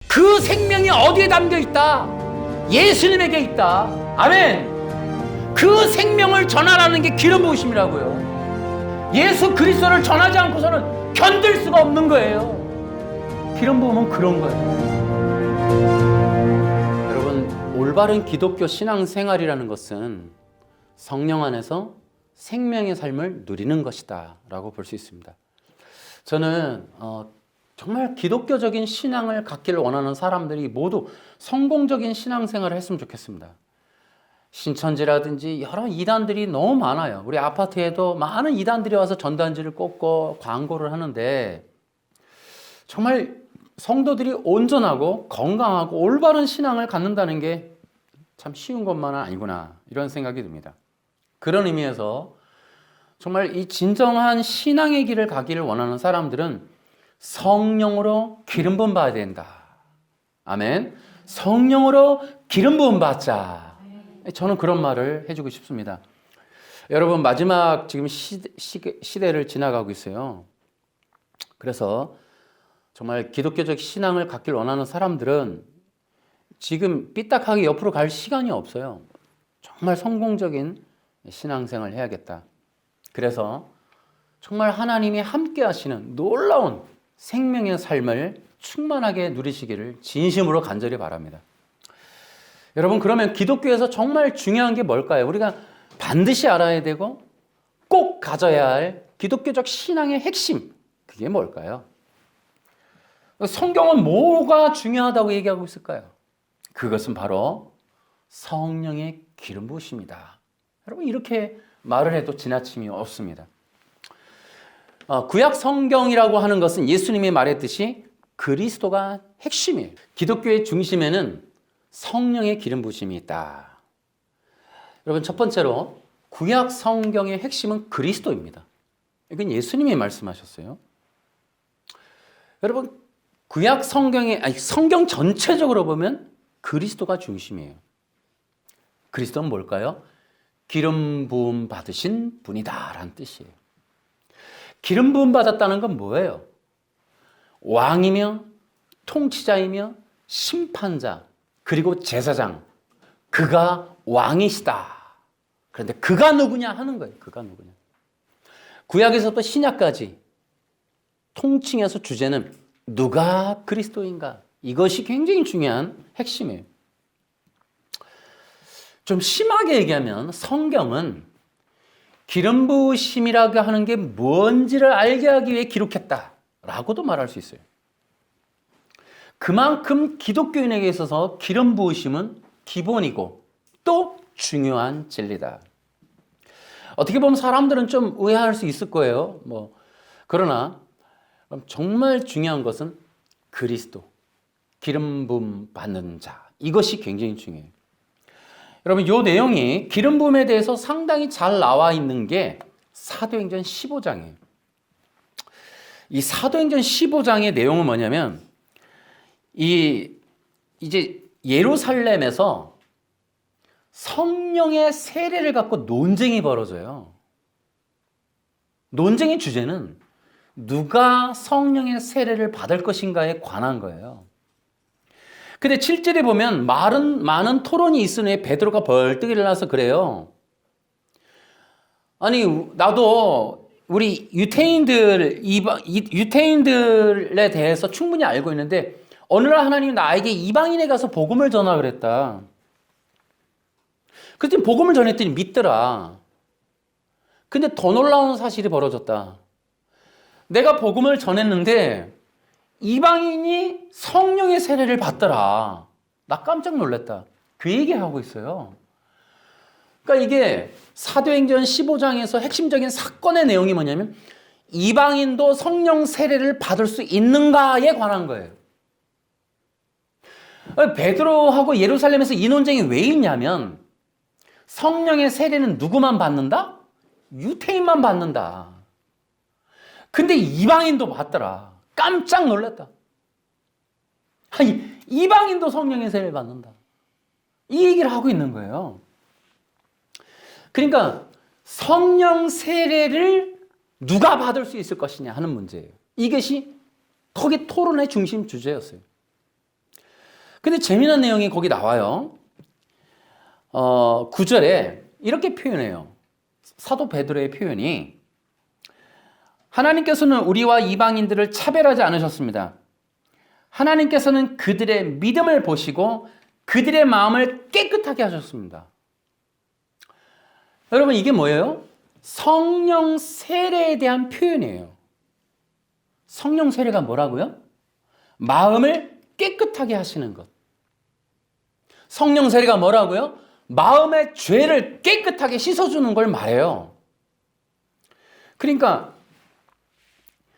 그 생명이 어디에 담겨 있다? 예수님에게 있다. 아멘. 그 생명을 전하라는 게 기름 부으심이라고요. 예수 그리스도를 전하지 않고서는 견딜 수가 없는 거예요. 기름 부음은 그런 거예요. 여러분, 올바른 기독교 신앙생활이라는 것은 성령 안에서 생명의 삶을 누리는 것이다 라고 볼 수 있습니다. 저는 정말 기독교적인 신앙을 갖기를 원하는 사람들이 모두 성공적인 신앙생활을 했으면 좋겠습니다. 신천지라든지 여러 이단들이 너무 많아요. 우리 아파트에도 많은 이단들이 와서 전단지를 꽂고 광고를 하는데, 정말 성도들이 온전하고 건강하고 올바른 신앙을 갖는다는 게 참 쉬운 것만은 아니구나, 이런 생각이 듭니다. 그런 의미에서 정말 이 진정한 신앙의 길을 가기를 원하는 사람들은 성령으로 기름 부음 받아야 된다. 아멘. 성령으로 기름 부음 받자. 저는 그런 말을 해주고 싶습니다. 여러분, 마지막 지금 시대를 지나가고 있어요. 그래서 정말 기독교적 신앙을 갖길 원하는 사람들은 지금 삐딱하게 옆으로 갈 시간이 없어요. 정말 성공적인 신앙생활을 해야겠다. 그래서 정말 하나님이 함께 하시는 놀라운 생명의 삶을 충만하게 누리시기를 진심으로 간절히 바랍니다. 여러분, 그러면 기독교에서 정말 중요한 게 뭘까요? 우리가 반드시 알아야 되고 꼭 가져야 할 기독교적 신앙의 핵심, 그게 뭘까요? 성경은 뭐가 중요하다고 얘기하고 있을까요? 그것은 바로 성령의 기름 부으심이다. 여러분, 이렇게 말을 해도 지나침이 없습니다. 구약 성경이라고 하는 것은 예수님이 말했듯이 그리스도가 핵심이에요. 기독교의 중심에는 성령의 기름 부으심이 있다. 여러분, 첫 번째로 구약 성경의 핵심은 그리스도입니다. 이건 예수님이 말씀하셨어요. 여러분, 구약 성경 전체적으로 보면 그리스도가 중심이에요. 그리스도는 뭘까요? 기름 부음 받으신 분이다 라는 뜻이에요. 기름 부음 받았다는 건 뭐예요? 왕이며 통치자이며 심판자 그리고 제사장, 그가 왕이시다. 그런데 그가 누구냐 하는 거예요. 그가 누구냐. 구약에서부터 신약까지 통칭해서 주제는 누가 그리스도인가, 이것이 굉장히 중요한 핵심이에요. 좀 심하게 얘기하면 성경은 기름 부으심이라고 하는 게 뭔지를 알게 하기 위해 기록했다라고도 말할 수 있어요. 그만큼 기독교인에게 있어서 기름 부으심은 기본이고 또 중요한 진리다. 어떻게 보면 사람들은 좀 의아할 수 있을 거예요. 그러나 정말 중요한 것은 그리스도, 기름 부음 받는 자, 이것이 굉장히 중요해요. 여러분, 이 내용이 기름 부음에 대해서 상당히 잘 나와 있는 게 사도행전 15장이에요. 이 사도행전 15장의 내용은 뭐냐면, 이제 예루살렘에서 성령의 세례를 갖고 논쟁이 벌어져요. 논쟁의 주제는 누가 성령의 세례를 받을 것인가에 관한 거예요. 근데 7절에 보면 많은 토론이 있은 후에 베드로가 벌떡 일어나서 그래요. 아니, 나도 우리 유태인들에 대해서 충분히 알고 있는데 어느 날 하나님이 나에게 이방인에 가서 복음을 전하 그랬다. 그랬더니 복음을 전했더니 믿더라. 근데 더 놀라운 사실이 벌어졌다. 내가 복음을 전했는데 이방인이 성령의 세례를 받더라. 나 깜짝 놀랐다. 그 얘기하고 있어요. 그러니까 이게 사도행전 15장에서 핵심적인 사건의 내용이 뭐냐면 이방인도 성령 세례를 받을 수 있는가에 관한 거예요. 베드로하고 예루살렘에서 이 논쟁이 왜 있냐면 성령의 세례는 누구만 받는다? 유태인만 받는다. 근데 이방인도 받더라. 깜짝 놀랐다. 아니, 이방인도 성령의 세례를 받는다. 이 얘기를 하고 있는 거예요. 그러니까 성령 세례를 누가 받을 수 있을 것이냐 하는 문제예요. 이것이 거기 토론의 중심 주제였어요. 근데 재미난 내용이 거기 나와요. 9절에 이렇게 표현해요. 사도 베드로의 표현이, 하나님께서는 우리와 이방인들을 차별하지 않으셨습니다. 하나님께서는 그들의 믿음을 보시고 그들의 마음을 깨끗하게 하셨습니다. 여러분, 이게 뭐예요? 성령 세례에 대한 표현이에요. 성령 세례가 뭐라고요? 마음을 깨끗하게 하시는 것. 성령 세례가 뭐라고요? 마음의 죄를 깨끗하게 씻어주는 걸 말해요. 그러니까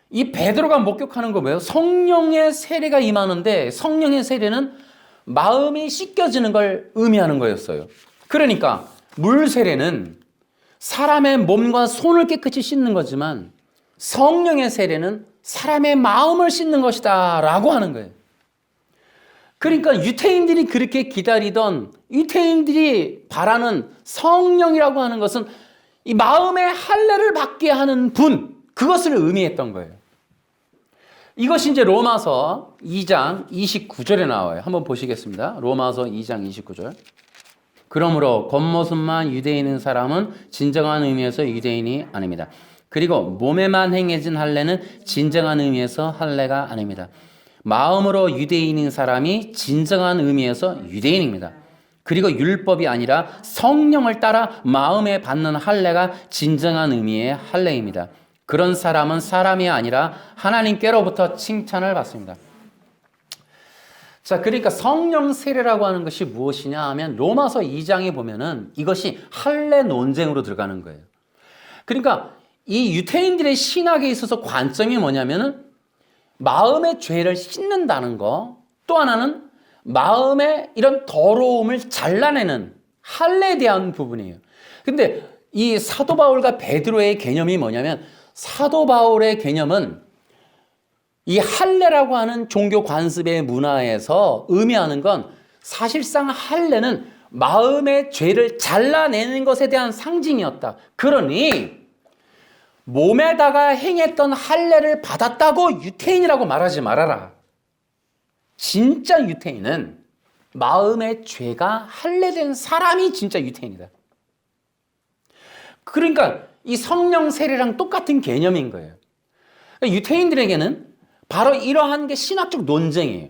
이 베드로가 목격하는 거 뭐예요? 성령의 세례가 임하는데, 성령의 세례는 마음이 씻겨지는 걸 의미하는 거였어요. 그러니까 물 세례는 사람의 몸과 손을 깨끗이 씻는 거지만, 성령의 세례는 사람의 마음을 씻는 것이다 라고 하는 거예요. 그러니까 유대인들이 그렇게 기다리던, 유대인들이 바라는 성령이라고 하는 것은 이 마음의 할례를 받게 하는 분, 그것을 의미했던 거예요. 이것이 이제 로마서 2장 29절에 나와요. 한번 보시겠습니다. 로마서 2장 29절. 그러므로 겉모습만 유대인인 사람은 진정한 의미에서 유대인이 아닙니다. 그리고 몸에만 행해진 할례는 진정한 의미에서 할례가 아닙니다. 마음으로 유대인인 사람이 진정한 의미에서 유대인입니다. 그리고 율법이 아니라 성령을 따라 마음에 받는 할례가 진정한 의미의 할례입니다. 그런 사람은 사람이 아니라 하나님께로부터 칭찬을 받습니다. 자, 그러니까 성령 세례라고 하는 것이 무엇이냐 하면 로마서 2장에 보면은 이것이 할례 논쟁으로 들어가는 거예요. 그러니까 이 유대인들의 신학에 있어서 관점이 뭐냐면은 마음의 죄를 씻는다는 거, 또 하나는 마음의 이런 더러움을 잘라내는 할례에 대한 부분이에요. 근데 이 사도 바울과 베드로의 개념이 뭐냐면, 사도 바울의 개념은 이 할례라고 하는 종교 관습의 문화에서 의미하는 건, 사실상 할례는 마음의 죄를 잘라내는 것에 대한 상징이었다. 그러니 몸에다가 행했던 할례를 받았다고 유태인이라고 말하지 말아라. 진짜 유태인은 마음의 죄가 할례된 사람이 진짜 유태인이다. 그러니까 이 성령 세례랑 똑같은 개념인 거예요. 그러니까 유태인들에게는 바로 이러한 게 신학적 논쟁이에요.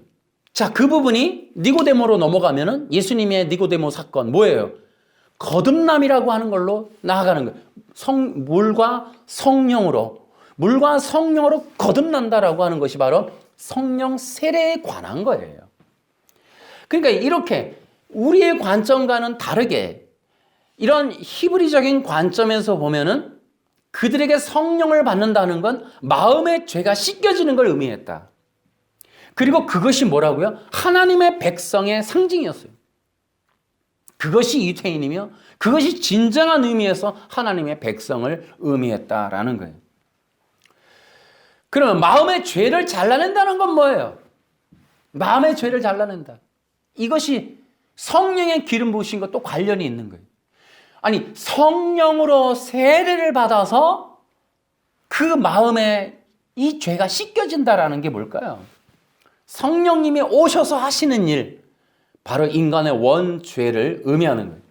자, 그 부분이 니고데모로 넘어가면은 예수님의 니고데모 사건 뭐예요? 거듭남이라고 하는 걸로 나아가는 거예요. 물과 성령으로 거듭난다라고 하는 것이 바로 성령 세례에 관한 거예요. 그러니까 이렇게 우리의 관점과는 다르게 이런 히브리적인 관점에서 보면은 그들에게 성령을 받는다는 건 마음의 죄가 씻겨지는 걸 의미했다. 그리고 그것이 뭐라고요? 하나님의 백성의 상징이었어요. 그것이 유태인이며 그것이 진정한 의미에서 하나님의 백성을 의미했다라는 거예요. 그러면 마음의 죄를 잘라낸다는 건 뭐예요? 마음의 죄를 잘라낸다. 이것이 성령의 기름 부으신 것도 관련이 있는 거예요. 아니, 성령으로 세례를 받아서 그 마음에 이 죄가 씻겨진다라는 게 뭘까요? 성령님이 오셔서 하시는 일, 바로 인간의 원죄를 의미하는 거예요.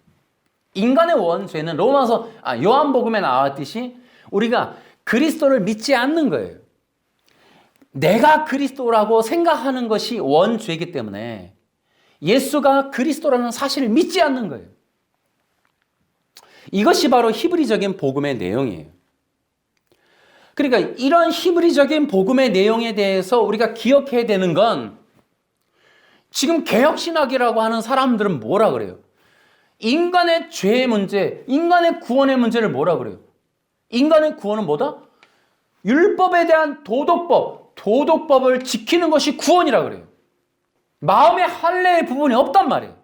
인간의 원죄는 요한복음에 나왔듯이 우리가 그리스도를 믿지 않는 거예요. 내가 그리스도라고 생각하는 것이 원죄이기 때문에 예수가 그리스도라는 사실을 믿지 않는 거예요. 이것이 바로 히브리적인 복음의 내용이에요. 그러니까 이런 히브리적인 복음의 내용에 대해서 우리가 기억해야 되는 건, 지금 개혁신학이라고 하는 사람들은 뭐라 그래요? 인간의 죄의 문제, 인간의 구원의 문제를 뭐라 그래요? 인간의 구원은 뭐다? 율법에 대한 도덕법을 지키는 것이 구원이라 그래요. 마음의 할례의 부분이 없단 말이에요.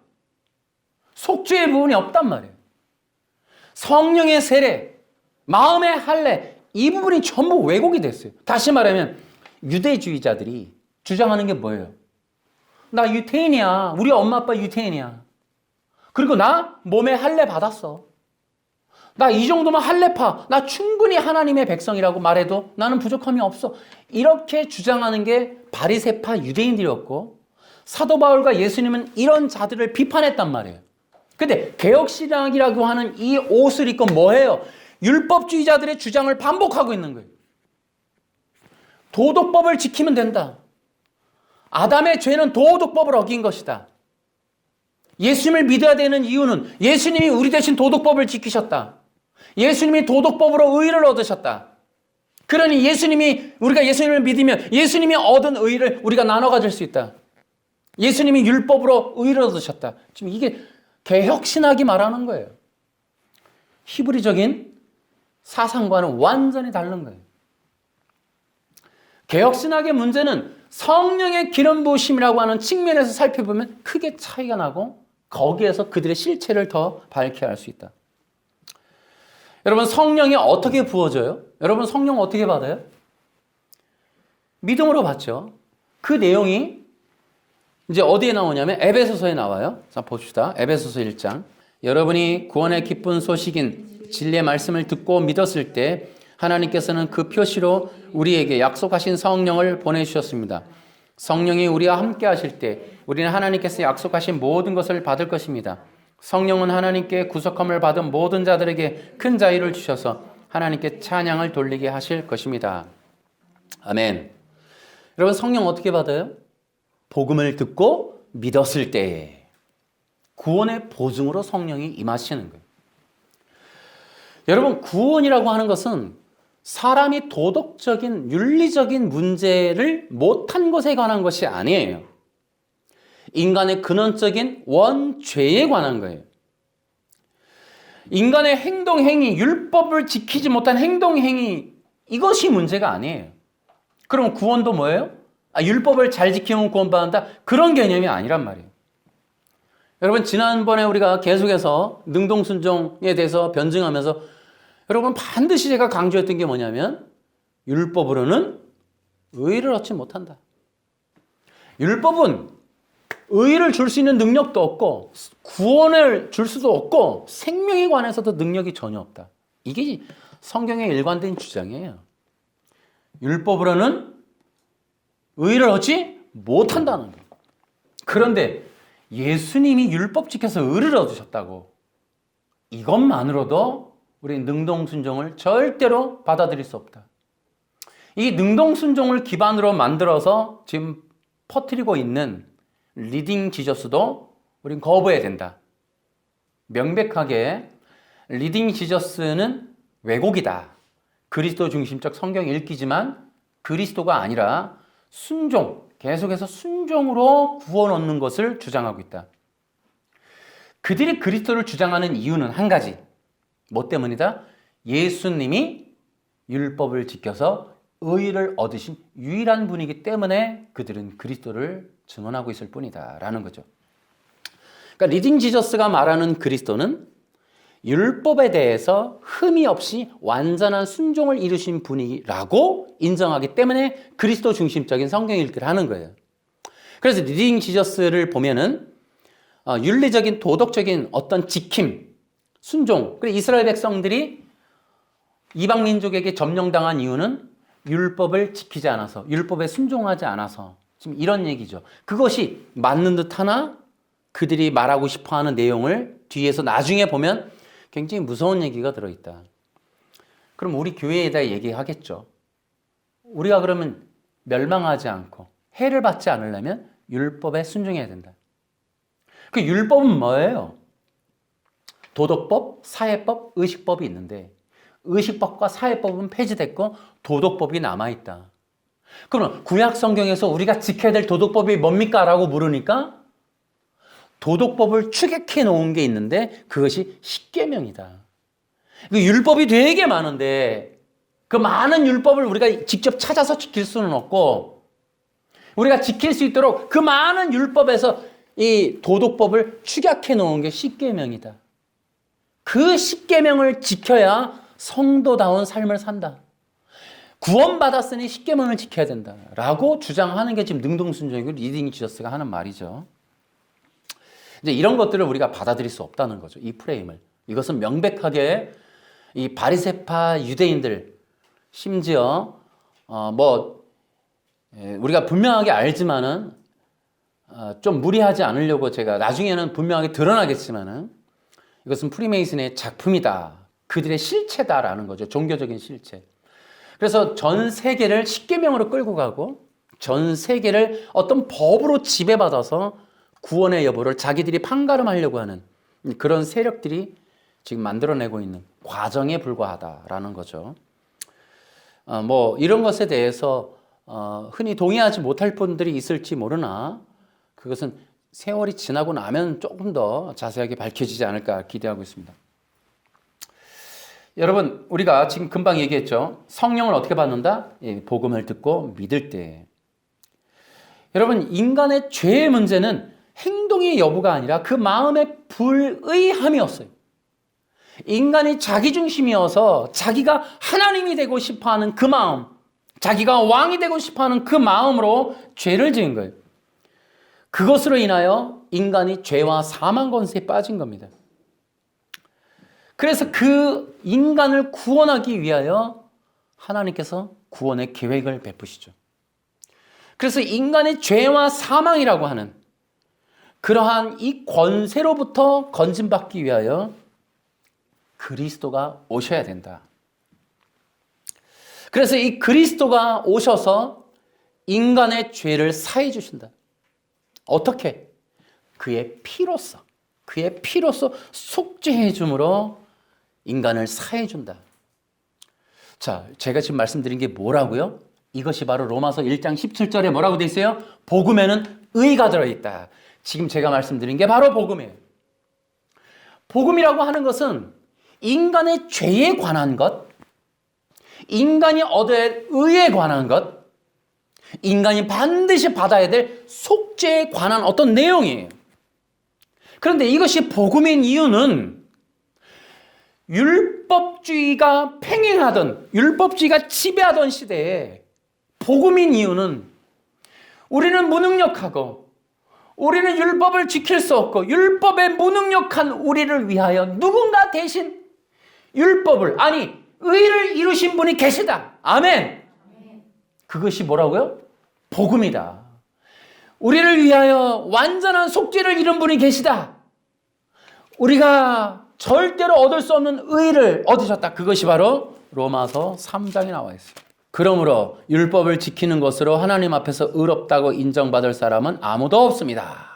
속죄의 부분이 없단 말이에요. 성령의 세례, 마음의 할례, 이 부분이 전부 왜곡이 됐어요. 다시 말하면 유대주의자들이 주장하는 게 뭐예요? 나 유태인이야. 우리 엄마 아빠 유태인이야. 그리고 나 몸에 할례 받았어. 나 이 정도면 할례파. 나 충분히 하나님의 백성이라고 말해도 나는 부족함이 없어. 이렇게 주장하는 게 바리새파 유대인들이었고, 사도 바울과 예수님은 이런 자들을 비판했단 말이에요. 근데 개혁신학이라고 하는 이 옷을 입고 뭐해요? 율법주의자들의 주장을 반복하고 있는 거예요. 도덕법을 지키면 된다. 아담의 죄는 도덕법을 어긴 것이다. 예수님을 믿어야 되는 이유는 예수님이 우리 대신 도덕법을 지키셨다. 예수님이 도덕법으로 의를 얻으셨다. 그러니 우리가 예수님을 믿으면 예수님이 얻은 의를 우리가 나눠 가질 수 있다. 예수님이 율법으로 의를 얻으셨다. 지금 이게 개혁신학이 말하는 거예요. 히브리적인 사상과는 완전히 다른 거예요. 개혁신학의 문제는 성령의 기름 부으심이라고 하는 측면에서 살펴보면 크게 차이가 나고 거기에서 그들의 실체를 더 밝게 할 수 있다. 여러분, 성령이 어떻게 부어져요? 여러분, 성령 어떻게 받아요? 믿음으로 받죠. 그 내용이 이제 어디에 나오냐면 에베소서에 나와요. 자, 봅시다. 에베소서 1장. 여러분이 구원의 기쁜 소식인 진리의 말씀을 듣고 믿었을 때 하나님께서는 그 표시로 우리에게 약속하신 성령을 보내주셨습니다. 성령이 우리와 함께 하실 때 우리는 하나님께서 약속하신 모든 것을 받을 것입니다. 성령은 하나님께 구속함을 받은 모든 자들에게 큰 자유를 주셔서 하나님께 찬양을 돌리게 하실 것입니다. 아멘. 여러분, 성령 어떻게 받아요? 복음을 듣고 믿었을 때에 구원의 보증으로 성령이 임하시는 거예요. 여러분, 구원이라고 하는 것은 사람이 도덕적인 윤리적인 문제를 못한 것에 관한 것이 아니에요. 인간의 근원적인 원죄에 관한 거예요. 인간의 행동, 행위, 율법을 지키지 못한 행동, 행위, 이것이 문제가 아니에요. 그럼 구원도 뭐예요? 율법을 잘 지키면 구원받는다? 그런 개념이 아니란 말이에요. 여러분, 지난번에 우리가 계속해서 능동순종에 대해서 변증하면서 여러분, 반드시 제가 강조했던 게 뭐냐면 율법으로는 의를 얻지 못한다. 율법은 의를 줄 수 있는 능력도 없고 구원을 줄 수도 없고 생명에 관해서도 능력이 전혀 없다. 이게 성경의 일관된 주장이에요. 율법으로는 의를 얻지 못한다는 거예요. 그런데 예수님이 율법 지켜서 의를 얻으셨다고, 이것만으로도 우리 능동순종을 절대로 받아들일 수 없다. 이 능동순종을 기반으로 만들어서 지금 퍼뜨리고 있는 리딩 지저스도 우린 거부해야 된다. 명백하게 리딩 지저스는 왜곡이다. 그리스도 중심적 성경 읽기지만 그리스도가 아니라 순종, 계속해서 순종으로 구원 얻는 것을 주장하고 있다. 그들이 그리스도를 주장하는 이유는 한 가지. 뭐 때문이다? 예수님이 율법을 지켜서 의를 얻으신 유일한 분이기 때문에 그들은 그리스도를 증언하고 있을 뿐이다 라는 거죠. 그러니까 리딩 지저스가 말하는 그리스도는 율법에 대해서 흠이 없이 완전한 순종을 이루신 분이라고 인정하기 때문에 그리스도 중심적인 성경 읽기를 하는 거예요. 그래서 리딩 지저스를 보면은 윤리적인 도덕적인 어떤 지킴, 순종, 그리고 이스라엘 백성들이 이방 민족에게 점령당한 이유는 율법을 지키지 않아서, 율법에 순종하지 않아서, 지금 이런 얘기죠. 그것이 맞는 듯하나 그들이 말하고 싶어하는 내용을 뒤에서 나중에 보면 굉장히 무서운 얘기가 들어있다. 그럼 우리 교회에다 얘기하겠죠. 우리가 그러면 멸망하지 않고 해를 받지 않으려면 율법에 순종해야 된다. 그 율법은 뭐예요? 도덕법, 사회법, 의식법이 있는데 의식법과 사회법은 폐지됐고 도덕법이 남아있다. 그럼 구약 성경에서 우리가 지켜야 될 도덕법이 뭡니까? 라고 물으니까 도덕법을 추격해 놓은 게 있는데 그것이 십계명이다. 그 율법이 되게 많은데 그 많은 율법을 우리가 직접 찾아서 지킬 수는 없고 우리가 지킬 수 있도록 그 많은 율법에서 이 도덕법을 축약해 놓은 게 십계명이다. 그 십계명을 지켜야 성도다운 삶을 산다. 구원받았으니 십계명을 지켜야 된다라고 주장하는 게 지금 능동순종이고 리딩 지저스가 하는 말이죠. 이제 이런 것들을 우리가 받아들일 수 없다는 거죠. 이 프레임을. 이것은 명백하게 이 바리새파 유대인들, 심지어 우리가 분명하게 알지만은 좀 무리하지 않으려고 제가 나중에는 분명하게 드러나겠지만은 이것은 프리메이슨의 작품이다. 그들의 실체다라는 거죠. 종교적인 실체. 그래서 전 세계를 십계명으로 끌고 가고 전 세계를 어떤 법으로 지배받아서 구원의 여부를 자기들이 판가름하려고 하는 그런 세력들이 지금 만들어내고 있는 과정에 불과하다라는 거죠. 뭐 이런 것에 대해서 흔히 동의하지 못할 분들이 있을지 모르나 그것은 세월이 지나고 나면 조금 더 자세하게 밝혀지지 않을까 기대하고 있습니다. 여러분, 우리가 지금 금방 얘기했죠. 성령을 어떻게 받는다? 복음을 듣고 믿을 때. 여러분, 인간의 죄의 문제는 행동의 여부가 아니라 그 마음의 불의함이었어요. 인간이 자기중심이어서 자기가 하나님이 되고 싶어하는 그 마음, 자기가 왕이 되고 싶어하는 그 마음으로 죄를 지은 거예요. 그것으로 인하여 인간이 죄와 사망 권세에 빠진 겁니다. 그래서 그 인간을 구원하기 위하여 하나님께서 구원의 계획을 베푸시죠. 그래서 인간의 죄와 사망이라고 하는 그러한 이 권세로부터 건진받기 위하여 그리스도가 오셔야 된다. 그래서 이 그리스도가 오셔서 인간의 죄를 사해 주신다. 어떻게? 그의 피로써 속죄해 줌으로 인간을 사해 준다. 자, 제가 지금 말씀드린 게 뭐라고요? 이것이 바로 로마서 1장 17절에 뭐라고 돼 있어요? 복음에는 의가 들어있다. 지금 제가 말씀드린 게 바로 복음이에요. 복음이라고 하는 것은 인간의 죄에 관한 것, 인간이 얻어야 할 의에 관한 것, 인간이 반드시 받아야 될 속죄에 관한 어떤 내용이에요. 그런데 이것이 복음인 이유는 율법주의가 팽행하던, 율법주의가 지배하던 시대에 복음인 이유는 우리는 무능력하고 우리는 율법을 지킬 수 없고 율법에 무능력한 우리를 위하여 누군가 대신 율법을, 아니 의를 이루신 분이 계시다. 아멘. 그것이 뭐라고요? 복음이다. 우리를 위하여 완전한 속죄를 이룬 분이 계시다. 우리가 절대로 얻을 수 없는 의를 얻으셨다. 그것이 바로 로마서 3장에 나와 있어요. 그러므로 율법을 지키는 것으로 하나님 앞에서 의롭다고 인정받을 사람은 아무도 없습니다.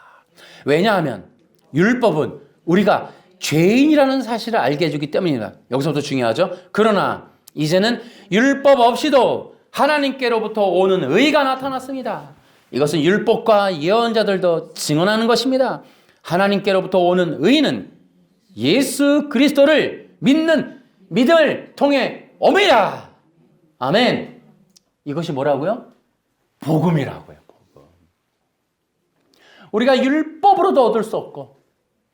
왜냐하면 율법은 우리가 죄인이라는 사실을 알게 해주기 때문입니다. 여기서부터 중요하죠. 그러나 이제는 율법 없이도 하나님께로부터 오는 의가 나타났습니다. 이것은 율법과 예언자들도 증언하는 것입니다. 하나님께로부터 오는 의는 예수 그리스도를 믿는 믿음을 통해 옵니다. 아멘. 이것이 뭐라고요? 복음이라고요. 복음. 우리가 율법으로도 얻을 수 없고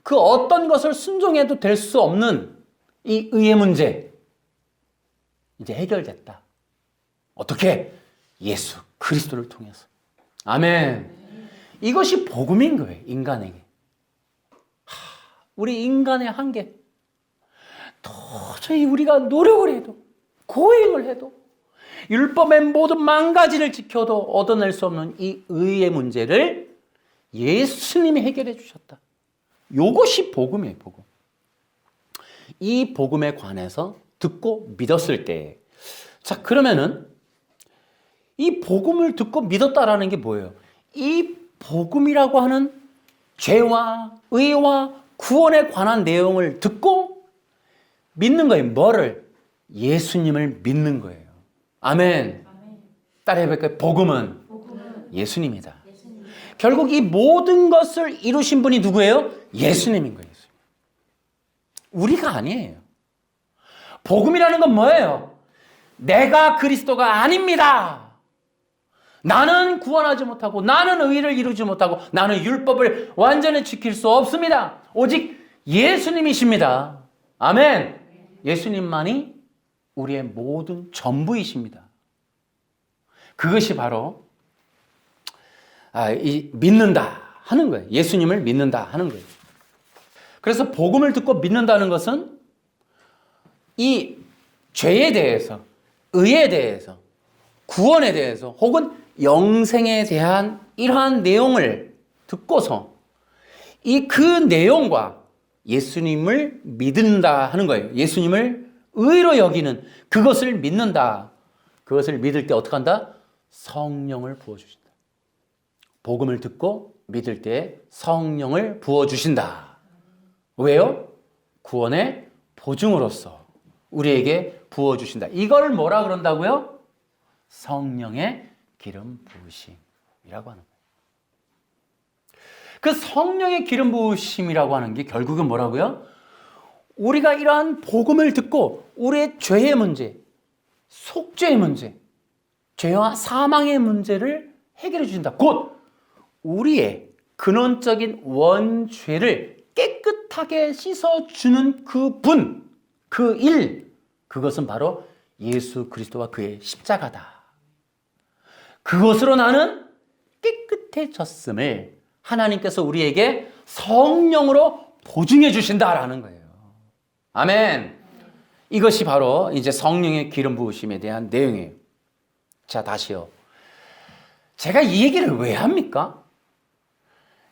그 어떤 것을 순종해도 될 수 없는 이 의의 문제 이제 해결됐다. 어떻게? 예수 그리스도를 통해서. 아멘. 이것이 복음인 거예요. 인간에게. 우리 인간의 한계. 도저히 우리가 노력을 해도 고행을 해도 율법의 모든 만 가지를 지켜도 얻어낼 수 없는 이 의의 문제를 예수님이 해결해 주셨다. 이것이 복음이에요. 복음. 이 복음에 관해서 듣고 믿었을 때, 자, 그러면은 이 복음을 듣고 믿었다라는 게 뭐예요? 이 복음이라고 하는 죄와 의와 구원에 관한 내용을 듣고 믿는 거예요. 뭐를? 예수님을 믿는 거예요. 아멘. 따라해볼까요? 복음은 예수님이다. 결국 이 모든 것을 이루신 분이 누구예요? 예수님인 거예요. 우리가 아니에요. 복음이라는 건 뭐예요? 내가 그리스도가 아닙니다. 나는 구원하지 못하고 나는 의를 이루지 못하고 나는 율법을 완전히 지킬 수 없습니다. 오직 예수님이십니다. 아멘. 예수님만이 우리의 모든 전부이십니다. 그것이 바로 믿는다 하는 거예요. 예수님을 믿는다 하는 거예요. 그래서 복음을 듣고 믿는다는 것은 이 죄에 대해서, 의에 대해서, 구원에 대해서 혹은 영생에 대한 이러한 내용을 듣고서 이 그 내용과 예수님을 믿는다 하는 거예요. 예수님을 의로 여기는 그것을 믿는다. 그것을 믿을 때 어떻게 한다? 성령을 부어주신다. 복음을 듣고 믿을 때 성령을 부어주신다. 왜요? 구원의 보증으로서 우리에게 부어주신다. 이걸 뭐라 그런다고요? 성령의 기름 부으심이라고 하는 거예요. 그 성령의 기름 부으심이라고 하는 게 결국은 뭐라고요? 우리가 이러한 복음을 듣고 우리의 죄의 문제, 속죄의 문제, 죄와 사망의 문제를 해결해 주신다. 곧 우리의 근원적인 원죄를 깨끗하게 씻어주는 그 분, 그 일, 그것은 바로 예수 그리스도와 그의 십자가다. 그것으로 나는 깨끗해졌음을 하나님께서 우리에게 성령으로 보증해 주신다라는 거예요. 아멘. 이것이 바로 이제 성령의 기름 부으심에 대한 내용이에요. 자, 다시요. 제가 이 얘기를 왜 합니까?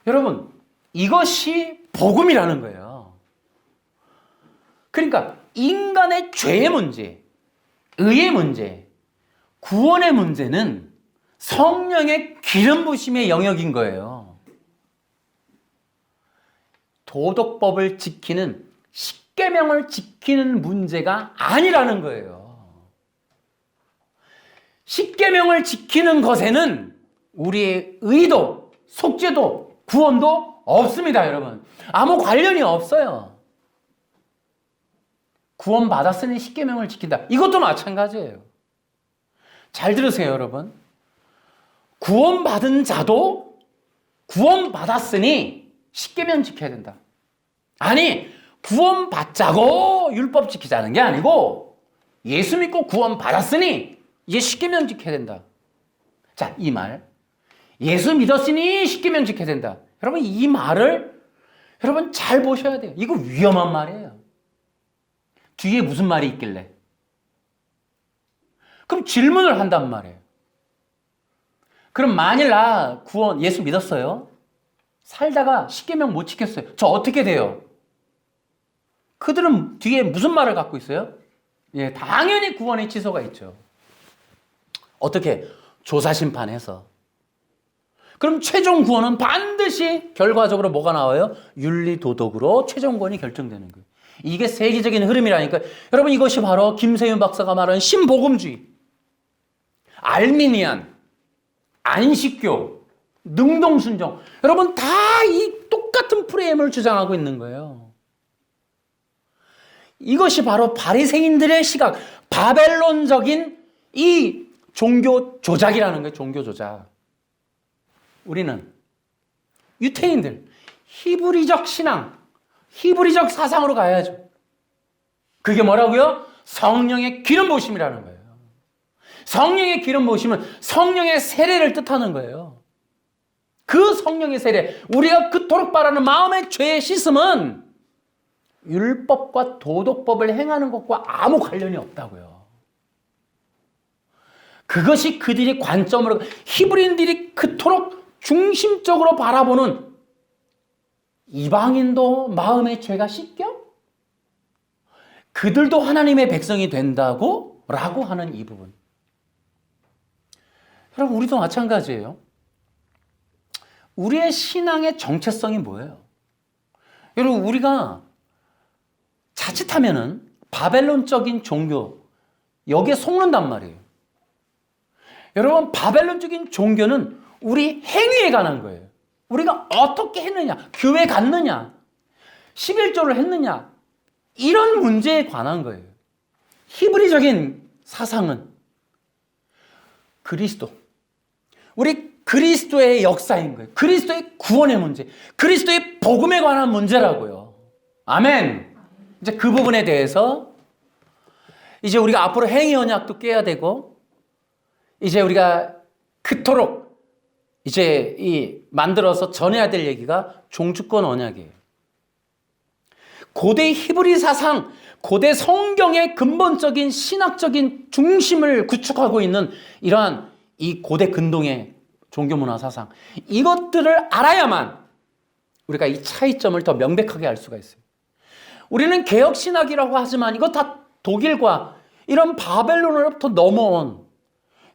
여러분, 이것이 복음이라는 거예요. 그러니까 인간의 죄의 문제, 의의 문제, 구원의 문제는 성령의 기름 부으심의 영역인 거예요. 도덕법을 지키는 십계명을 지키는 문제가 아니라는 거예요. 십계명을 지키는 것에는 우리의 의도, 속죄도, 구원도 없습니다, 여러분. 아무 관련이 없어요. 구원 받았으니 십계명을 지킨다. 이것도 마찬가지예요. 잘 들으세요, 여러분. 구원받은 자도 구원받았으니 십계명 지켜야 된다. 아니, 구원받자고 율법 지키자는 게 아니고 예수 믿고 구원받았으니 이제 십계명 지켜야 된다. 자, 이 말. 예수 믿었으니 십계명 지켜야 된다. 여러분, 이 말을 여러분 잘 보셔야 돼요. 이거 위험한 말이에요. 뒤에 무슨 말이 있길래? 그럼 질문을 한단 말이에요. 그럼 만일 나 구원 예수 믿었어요. 살다가 십계명 못 지켰어요. 저 어떻게 돼요? 그들은 뒤에 무슨 말을 갖고 있어요? 예, 당연히 구원의 취소가 있죠. 어떻게? 조사심판해서. 그럼 최종 구원은 반드시 결과적으로 뭐가 나와요? 윤리도덕으로 최종 구원이 결정되는 거예요. 이게 세계적인 흐름이라니까. 여러분, 이것이 바로 김세윤 박사가 말하는 신복음주의, 알미니안, 안식교, 능동순종. 여러분, 다 이 똑같은 프레임을 주장하고 있는 거예요. 이것이 바로 바리새인들의 시각, 바벨론적인 이 종교 조작이라는 거예요. 종교 조작. 우리는 유태인들, 히브리적 신앙, 히브리적 사상으로 가야죠. 그게 뭐라고요? 성령의 기름 부으심이라는 거예요. 성령의 기름 부으심은 성령의 세례를 뜻하는 거예요. 그 성령의 세례, 우리가 그토록 바라는 마음의 죄의 씻음은 율법과 도덕법을 행하는 것과 아무 관련이 없다고요. 그것이 그들의 관점으로, 히브리인들이 그토록 중심적으로 바라보는 이방인도 마음의 죄가 씻겨? 그들도 하나님의 백성이 된다고? 라고 하는 이 부분. 여러분, 우리도 마찬가지예요. 우리의 신앙의 정체성이 뭐예요? 여러분, 우리가 자칫하면은 바벨론적인 종교, 여기에 속는단 말이에요. 여러분, 바벨론적인 종교는 우리 행위에 관한 거예요. 우리가 어떻게 했느냐, 교회 갔느냐, 11조를 했느냐, 이런 문제에 관한 거예요. 히브리적인 사상은 그리스도, 우리 그리스도의 역사인 거예요. 그리스도의 구원의 문제, 그리스도의 복음에 관한 문제라고요. 아멘. 이제 그 부분에 대해서 이제 우리가 앞으로 행위 언약도 깨야 되고, 이제 우리가 그토록 이제 이 만들어서 전해야 될 얘기가 종주권 언약이에요. 고대 히브리 사상, 고대 성경의 근본적인 신학적인 중심을 구축하고 있는 이러한 이 고대 근동의 종교문화 사상. 이것들을 알아야만 우리가 이 차이점을 더 명백하게 알 수가 있어요. 우리는 개혁신학이라고 하지만 이거 다 독일과 이런 바벨론으로부터 넘어온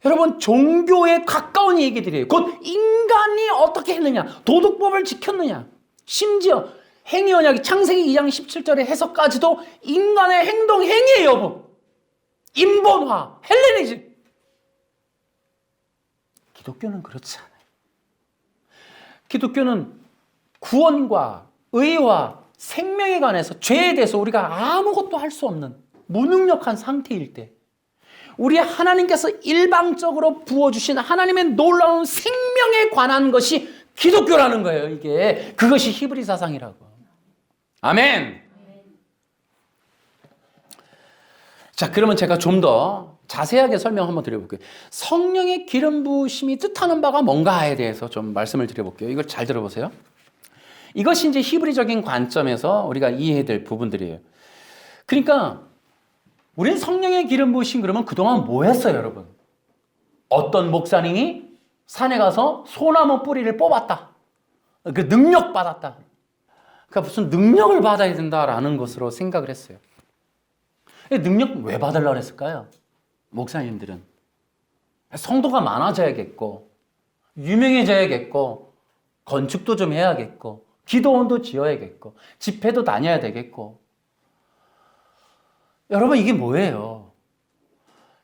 여러분 종교에 가까운 얘기들이에요. 곧 인간이 어떻게 했느냐, 도덕법을 지켰느냐, 심지어 행위언약이 창세기 2장 17절의 해석까지도 인간의 행동, 행위의 여부, 인본화, 헬레니즘. 기독교는 그렇지 않아요. 기독교는 구원과 의와 생명에 관해서, 죄에 대해서 우리가 아무것도 할 수 없는 무능력한 상태일 때 우리 하나님께서 일방적으로 부어주신 하나님의 놀라운 생명에 관한 것이 기독교라는 거예요. 이게 그것이 히브리 사상이라고. 아멘. 자, 그러면 제가 좀 더 자세하게 설명 한번 드려볼게요. 성령의 기름 부으심이 뜻하는 바가 뭔가에 대해서 좀 말씀을 드려볼게요. 이걸 잘 들어보세요. 이것이 이제 히브리적인 관점에서 우리가 이해해야 될 부분들이에요. 그러니까 우린 성령의 기름 부으심 그러면 그동안 뭐 했어요, 여러분? 어떤 목사님이 산에 가서 소나무 뿌리를 뽑았다. 그 능력 받았다. 그러니까 무슨 능력을 받아야 된다라는 것으로 생각을 했어요. 능력 왜 받으려고 했을까요? 목사님들은 성도가 많아져야겠고, 유명해져야겠고, 건축도 좀 해야겠고, 기도원도 지어야겠고, 집회도 다녀야 되겠고. 여러분 이게 뭐예요?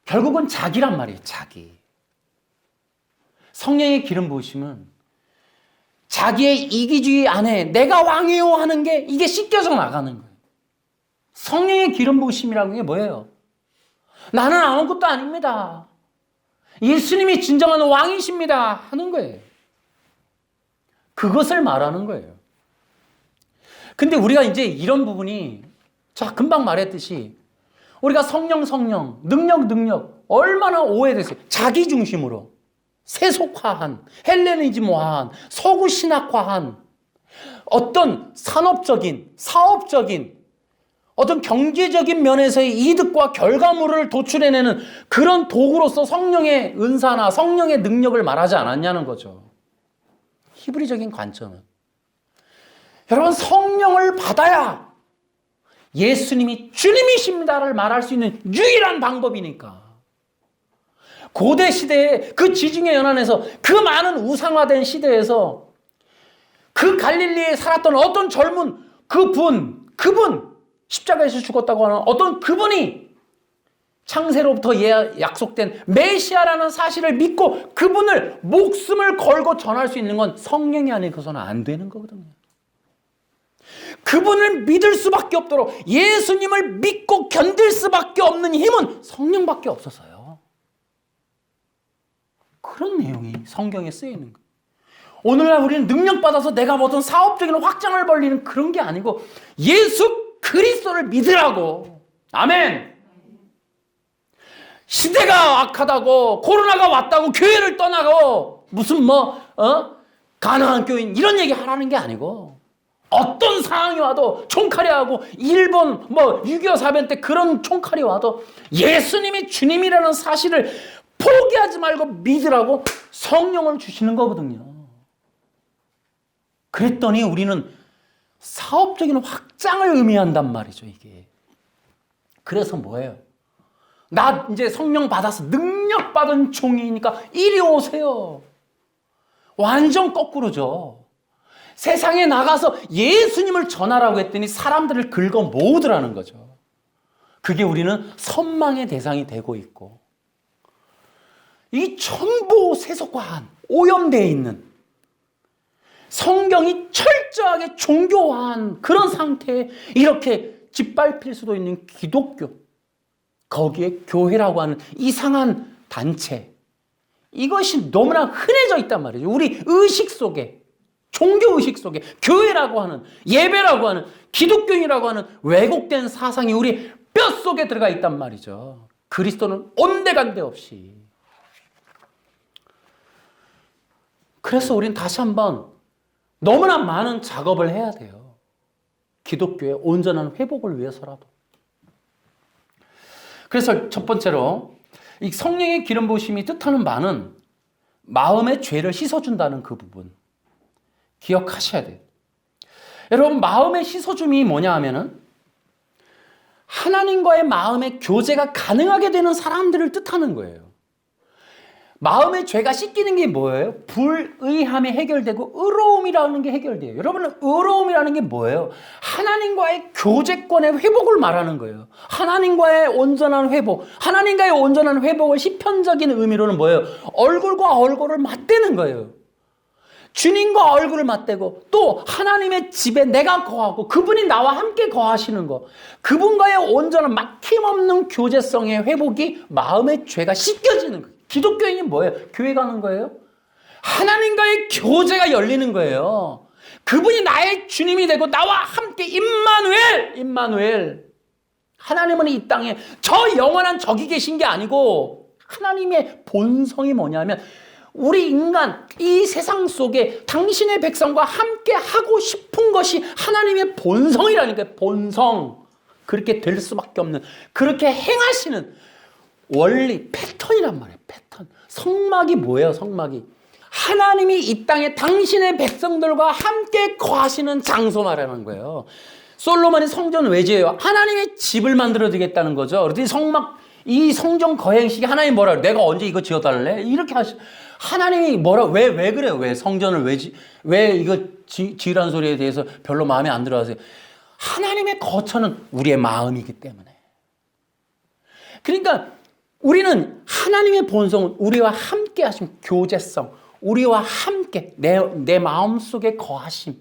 결국은 자기란 말이에요. 자기. 성령의 기름 부으심은 자기의 이기주의 안에 내가 왕이요 하는 게 이게 씻겨져 나가는 거예요. 성령의 기름 부으심이라는 게 뭐예요? 나는 아무것도 아닙니다. 예수님이 진정한 왕이십니다 하는 거예요. 그것을 말하는 거예요. 근데 우리가 이제 이런 부분이, 자, 금방 말했듯이 우리가 성령, 능력 얼마나 오해됐어요. 자기 중심으로 세속화한, 헬레니즘화한, 서구 신학화한 어떤 산업적인, 사업적인 어떤 경제적인 면에서의 이득과 결과물을 도출해내는 그런 도구로서 성령의 은사나 성령의 능력을 말하지 않았냐는 거죠. 히브리적인 관점은. 여러분 성령을 받아야 예수님이 주님이십니다를 말할 수 있는 유일한 방법이니까. 고대 시대에 그 지중해 연안에서 그 많은 우상화된 시대에서 그 갈릴리에 살았던 어떤 젊은 그분 십자가에서 죽었다고 하는 어떤 그분이 창세로부터 약속된 메시아라는 사실을 믿고 그분을 목숨을 걸고 전할 수 있는 건 성령이 아니고서는 안 되는 거거든요. 그분을 믿을 수밖에 없도록 예수님을 믿고 견딜 수밖에 없는 힘은 성령밖에 없어서요. 그런 내용이 성경에 쓰여 있는 거예요. 오늘날 우리는 능력받아서 내가 어떤 사업적인 확장을 벌리는 그런 게 아니고 예수 그리스도를 믿으라고. 아멘. 시대가 악하다고, 코로나가 왔다고, 교회를 떠나고 무슨 가난한 교인 이런 얘기 하라는 게 아니고, 어떤 상황이 와도 총칼이 하고, 일본 6.25 사변 때 그런 총칼이 와도 예수님이 주님이라는 사실을 포기하지 말고 믿으라고 성령을 주시는 거거든요. 그랬더니 우리는 사업적인 확장을 의미한단 말이죠, 이게. 그래서 뭐예요? 나 이제 성령 받아서 능력 받은 종이니까 이리 오세요. 완전 거꾸로죠. 세상에 나가서 예수님을 전하라고 했더니 사람들을 긁어 모으더라는 거죠. 그게 우리는 선망의 대상이 되고 있고, 이 전부 세속화한, 오염되어 있는, 성경이 철저하게 종교화한 그런 상태에 이렇게 짓밟힐 수도 있는 기독교, 거기에 교회라고 하는 이상한 단체, 이것이 너무나 흔해져 있단 말이죠. 우리 의식 속에, 종교의식 속에 교회라고 하는, 예배라고 하는, 기독교인이라고 하는 왜곡된 사상이 우리 뼛속에 들어가 있단 말이죠. 그리스도는 온데간데 없이. 그래서 우린 다시 한번 너무나 많은 작업을 해야 돼요. 기독교의 온전한 회복을 위해서라도. 그래서 첫 번째로 이 성령의 기름 부으심이 뜻하는 바는 마음의 죄를 씻어준다는 그 부분 기억하셔야 돼요. 여러분, 마음의 씻어줌이 뭐냐 하면은 하나님과의 마음의 교제가 가능하게 되는 사람들을 뜻하는 거예요. 마음의 죄가 씻기는 게 뭐예요? 불의함이 해결되고 의로움이라는 게 해결돼요. 여러분은 의로움이라는 게 뭐예요? 하나님과의 교제권의 회복을 말하는 거예요. 하나님과의 온전한 회복, 하나님과의 온전한 회복을 시편적인 의미로는 뭐예요? 얼굴과 얼굴을 맞대는 거예요. 주님과 얼굴을 맞대고 또 하나님의 집에 내가 거하고 그분이 나와 함께 거하시는 거, 그분과의 온전한 막힘없는 교제성의 회복이 마음의 죄가 씻겨지는 거예요. 기독교인이 뭐예요? 교회 가는 거예요? 하나님과의 교제가 열리는 거예요. 그분이 나의 주님이 되고 나와 함께 임마누엘. 하나님은 이 땅에 저 영원한 적이 계신 게 아니고 하나님의 본성이 뭐냐면 우리 인간 이 세상 속에 당신의 백성과 함께 하고 싶은 것이 하나님의 본성이라니까요. 본성. 그렇게 될 수밖에 없는, 그렇게 행하시는 원리, 패턴이란 말이에요. 패턴. 성막이 뭐예요? 성막이 하나님이 이 땅에 당신의 백성들과 함께 거하시는 장소 말하는 거예요. 솔로몬이 성전 왜 지어요? 하나님의 집을 만들어 드리겠다는 거죠. 그랬더니 성막, 이 성전 거행식이 하나님 뭐라 그래요? 내가 언제 이거 지어달래? 이렇게 하나님이 뭐라, 왜 그래요? 왜 성전을 왜 이거 지으라는 소리에 대해서 별로 마음에 안 들어 하세요? 하나님의 거처는 우리의 마음이기 때문에. 그러니까 우리는 하나님의 본성은 우리와 함께 하심, 교제성, 우리와 함께 내 마음속에 거하심.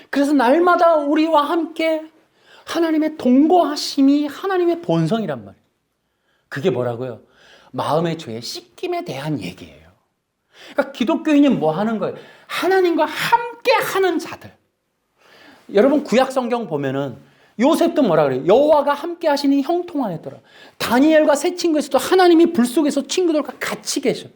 그래서 날마다 우리와 함께 하나님의 동거하심이 하나님의 본성이란 말이에요. 그게 뭐라고요? 마음의 죄의 씻김에 대한 얘기예요. 그러니까 기독교인이 뭐 하는 거예요? 하나님과 함께 하는 자들. 여러분 구약 성경 보면은 요셉도 뭐라 그래요? 여호와가 함께 하시니 형통하였더라. 다니엘과 세 친구에서도 하나님이 불 속에서 친구들과 같이 계셔.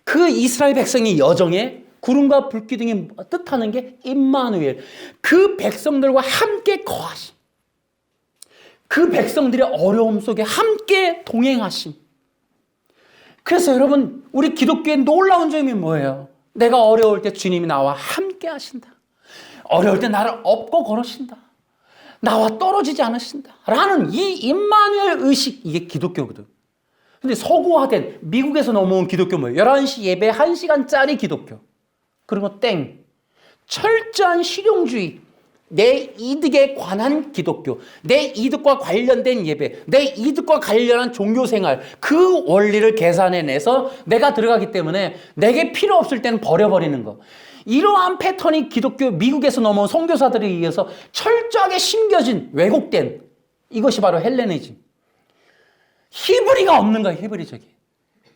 그 이스라엘 백성의 여정에 구름과 불기둥이 뜻하는 게 임마누엘. 그 백성들과 함께 거하심. 그 백성들의 어려움 속에 함께 동행하심. 그래서 여러분 우리 기독교의 놀라운 점이 뭐예요? 내가 어려울 때 주님이 나와 함께 하신다. 어려울 때 나를 업고 걸으신다. 나와 떨어지지 않으신다. 라는 이 임마누엘 의식, 이게 기독교거든. 근데 서구화된 미국에서 넘어온 기독교 뭐예요? 11시 예배 1시간짜리 기독교. 그리고 땡. 철저한 실용주의. 내 이득에 관한 기독교. 내 이득과 관련된 예배. 내 이득과 관련한 종교생활. 그 원리를 계산해내서 내가 들어가기 때문에 내게 필요 없을 때는 버려버리는 거. 이러한 패턴이 기독교 미국에서 넘어온 선교사들에 의해서 철저하게 심겨진 왜곡된 이것이 바로 헬레니즘. 히브리가 없는 거예요. 히브리적이.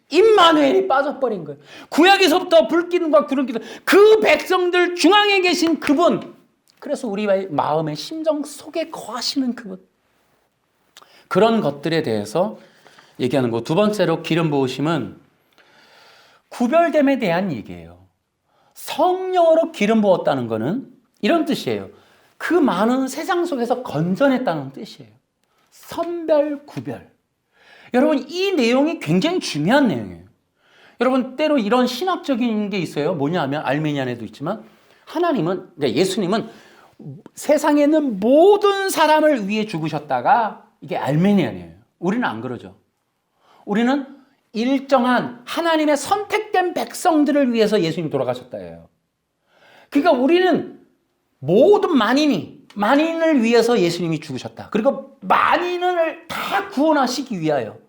임마누엘이 빠져버린 거예요. 구약에서부터 불기둥과 구름기둥 그 백성들 중앙에 계신 그분. 그래서 우리의 마음의 심정 속에 거하시는 그분. 그런 것들에 대해서 얘기하는 거. 두 번째로 기름 부으심은 구별됨에 대한 얘기예요. 성령으로 기름 부었다는 것은 이런 뜻이에요. 그 많은 세상 속에서 건져냈다는 뜻이에요. 선별, 구별. 여러분 이 내용이 굉장히 중요한 내용이에요. 여러분 때로 이런 신학적인 게 있어요. 뭐냐 하면 알메니안에도 있지만 하나님은, 예수님은 세상에 있는 모든 사람을 위해 죽으셨다가 이게 알메니안이에요. 우리는 안 그러죠. 우리는 일정한 하나님의 선택된 백성들을 위해서 예수님이 돌아가셨다예요. 그러니까 우리는 모든 만인을 위해서 예수님이 죽으셨다. 그리고 만인을 다 구원하시기 위하여.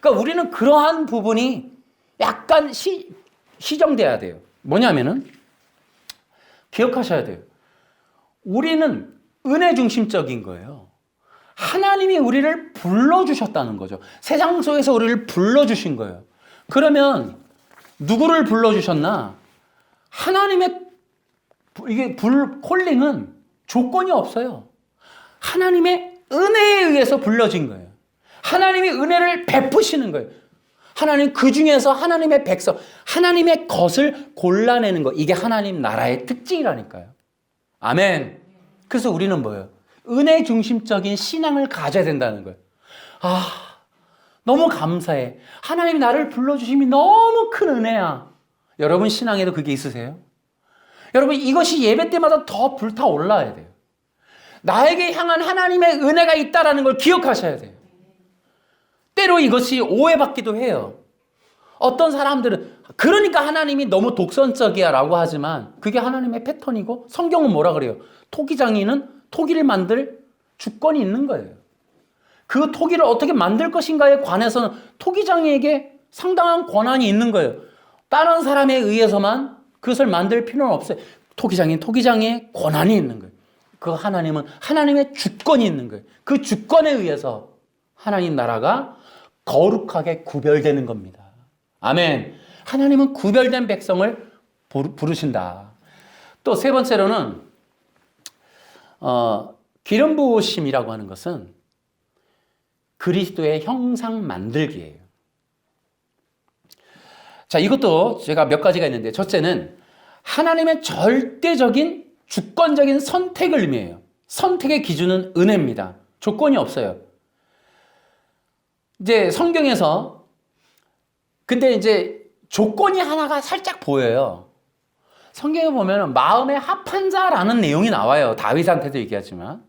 그러니까 우리는 그러한 부분이 약간 시정돼야 돼요. 뭐냐면은 기억하셔야 돼요. 우리는 은혜 중심적인 거예요. 하나님이 우리를 불러주셨다는 거죠. 세상 속에서 우리를 불러주신 거예요. 그러면 누구를 불러주셨나? 하나님의 이게 콜링은 조건이 없어요. 하나님의 은혜에 의해서 불러진 거예요. 하나님이 은혜를 베푸시는 거예요. 하나님 그 중에서 하나님의 백성, 하나님의 것을 골라내는 거. 이게 하나님 나라의 특징이라니까요. 아멘. 그래서 우리는 뭐예요? 은혜 중심적인 신앙을 가져야 된다는 거예요. 너무 감사해. 하나님이 나를 불러주심이 너무 큰 은혜야. 여러분 신앙에도 그게 있으세요? 여러분 이것이 예배 때마다 더 불타올라야 돼요. 나에게 향한 하나님의 은혜가 있다는 걸 기억하셔야 돼요. 때로 이것이 오해받기도 해요. 어떤 사람들은 그러니까 하나님이 너무 독선적이야 라고 하지만 그게 하나님의 패턴이고 성경은 뭐라 그래요? 토기장이는 토기를 만들 주권이 있는 거예요. 그 토기를 어떻게 만들 것인가에 관해서는 토기장이에게 상당한 권한이 있는 거예요. 다른 사람에 의해서만 그것을 만들 필요는 없어요. 토기장의 권한이 있는 거예요. 그 하나님은 하나님의 주권이 있는 거예요. 그 주권에 의해서 하나님 나라가 거룩하게 구별되는 겁니다. 아멘. 하나님은 구별된 백성을 부르신다. 또 세 번째로는 기름 부으심이라고 하는 것은 그리스도의 형상 만들기예요. 자, 이것도 제가 몇 가지가 있는데 첫째는 하나님의 절대적인 주권적인 선택을 의미해요. 선택의 기준은 은혜입니다. 조건이 없어요. 이제 성경에서 근데 이제 조건이 하나가 살짝 보여요. 성경에 보면 마음에 합한 자라는 내용이 나와요. 다윗한테도 얘기하지만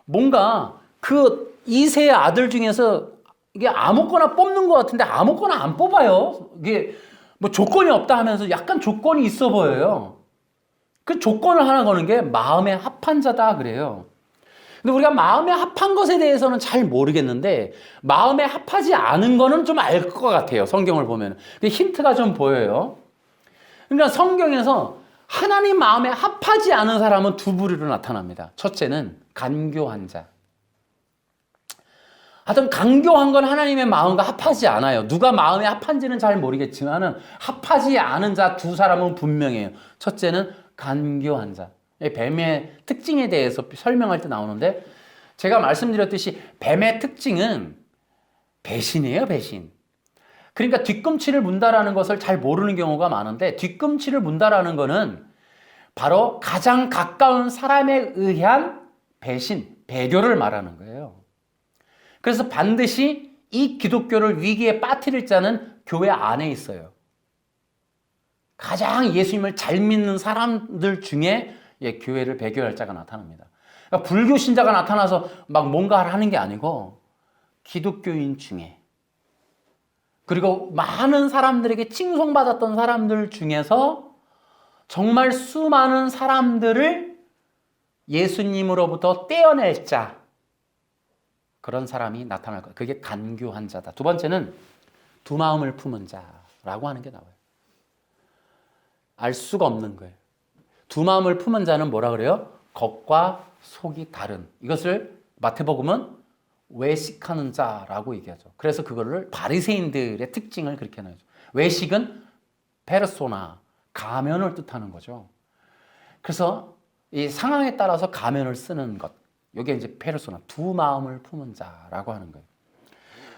뭔가 그 이세의 아들 중에서 이게 아무거나 뽑는 것 같은데 아무거나 안 뽑아요. 이게 뭐 조건이 없다 하면서 약간 조건이 있어 보여요. 그 조건을 하나 거는 게 마음에 합한 자다 그래요. 근데 우리가 마음에 합한 것에 대해서는 잘 모르겠는데 마음에 합하지 않은 거는 좀 알 것 같아요. 성경을 보면. 힌트가 좀 보여요. 그러니까 성경에서 하나님 마음에 합하지 않은 사람은 두 부류로 나타납니다. 첫째는 간교한 자. 하여튼 간교한 건 하나님의 마음과 합하지 않아요. 누가 마음에 합한지는 잘 모르겠지만 합하지 않은 자 두 사람은 분명해요. 첫째는 간교한 자. 뱀의 특징에 대해서 설명할 때 나오는데 제가 말씀드렸듯이 뱀의 특징은 배신이에요, 배신. 그러니까 뒤꿈치를 문다라는 것을 잘 모르는 경우가 많은데 뒤꿈치를 문다라는 것은 바로 가장 가까운 사람에 의한 배신, 배교를 말하는 거예요. 그래서 반드시 이 기독교를 위기에 빠뜨릴 자는 교회 안에 있어요. 가장 예수님을 잘 믿는 사람들 중에 교회를 배교할 자가 나타납니다. 그러니까 불교 신자가 나타나서 막 뭔가를 하는 게 아니고 기독교인 중에 그리고 많은 사람들에게 칭송받았던 사람들 중에서 정말 수많은 사람들을 예수님으로부터 떼어낼 자 그런 사람이 나타날 거예요. 그게 간교한 자다. 두 번째는 두 마음을 품은 자라고 하는 게 나와요. 알 수가 없는 거예요. 두 마음을 품은 자는 뭐라 그래요? 겉과 속이 다른. 이것을 마태복음은 외식하는 자라고 얘기하죠. 그래서 그거를 바리새인들의 특징을 그렇게 나죠. 외식은 페르소나, 가면을 뜻하는 거죠. 그래서 이 상황에 따라서 가면을 쓰는 것. 이게 이제 페르소나, 두 마음을 품은 자라고 하는 거예요.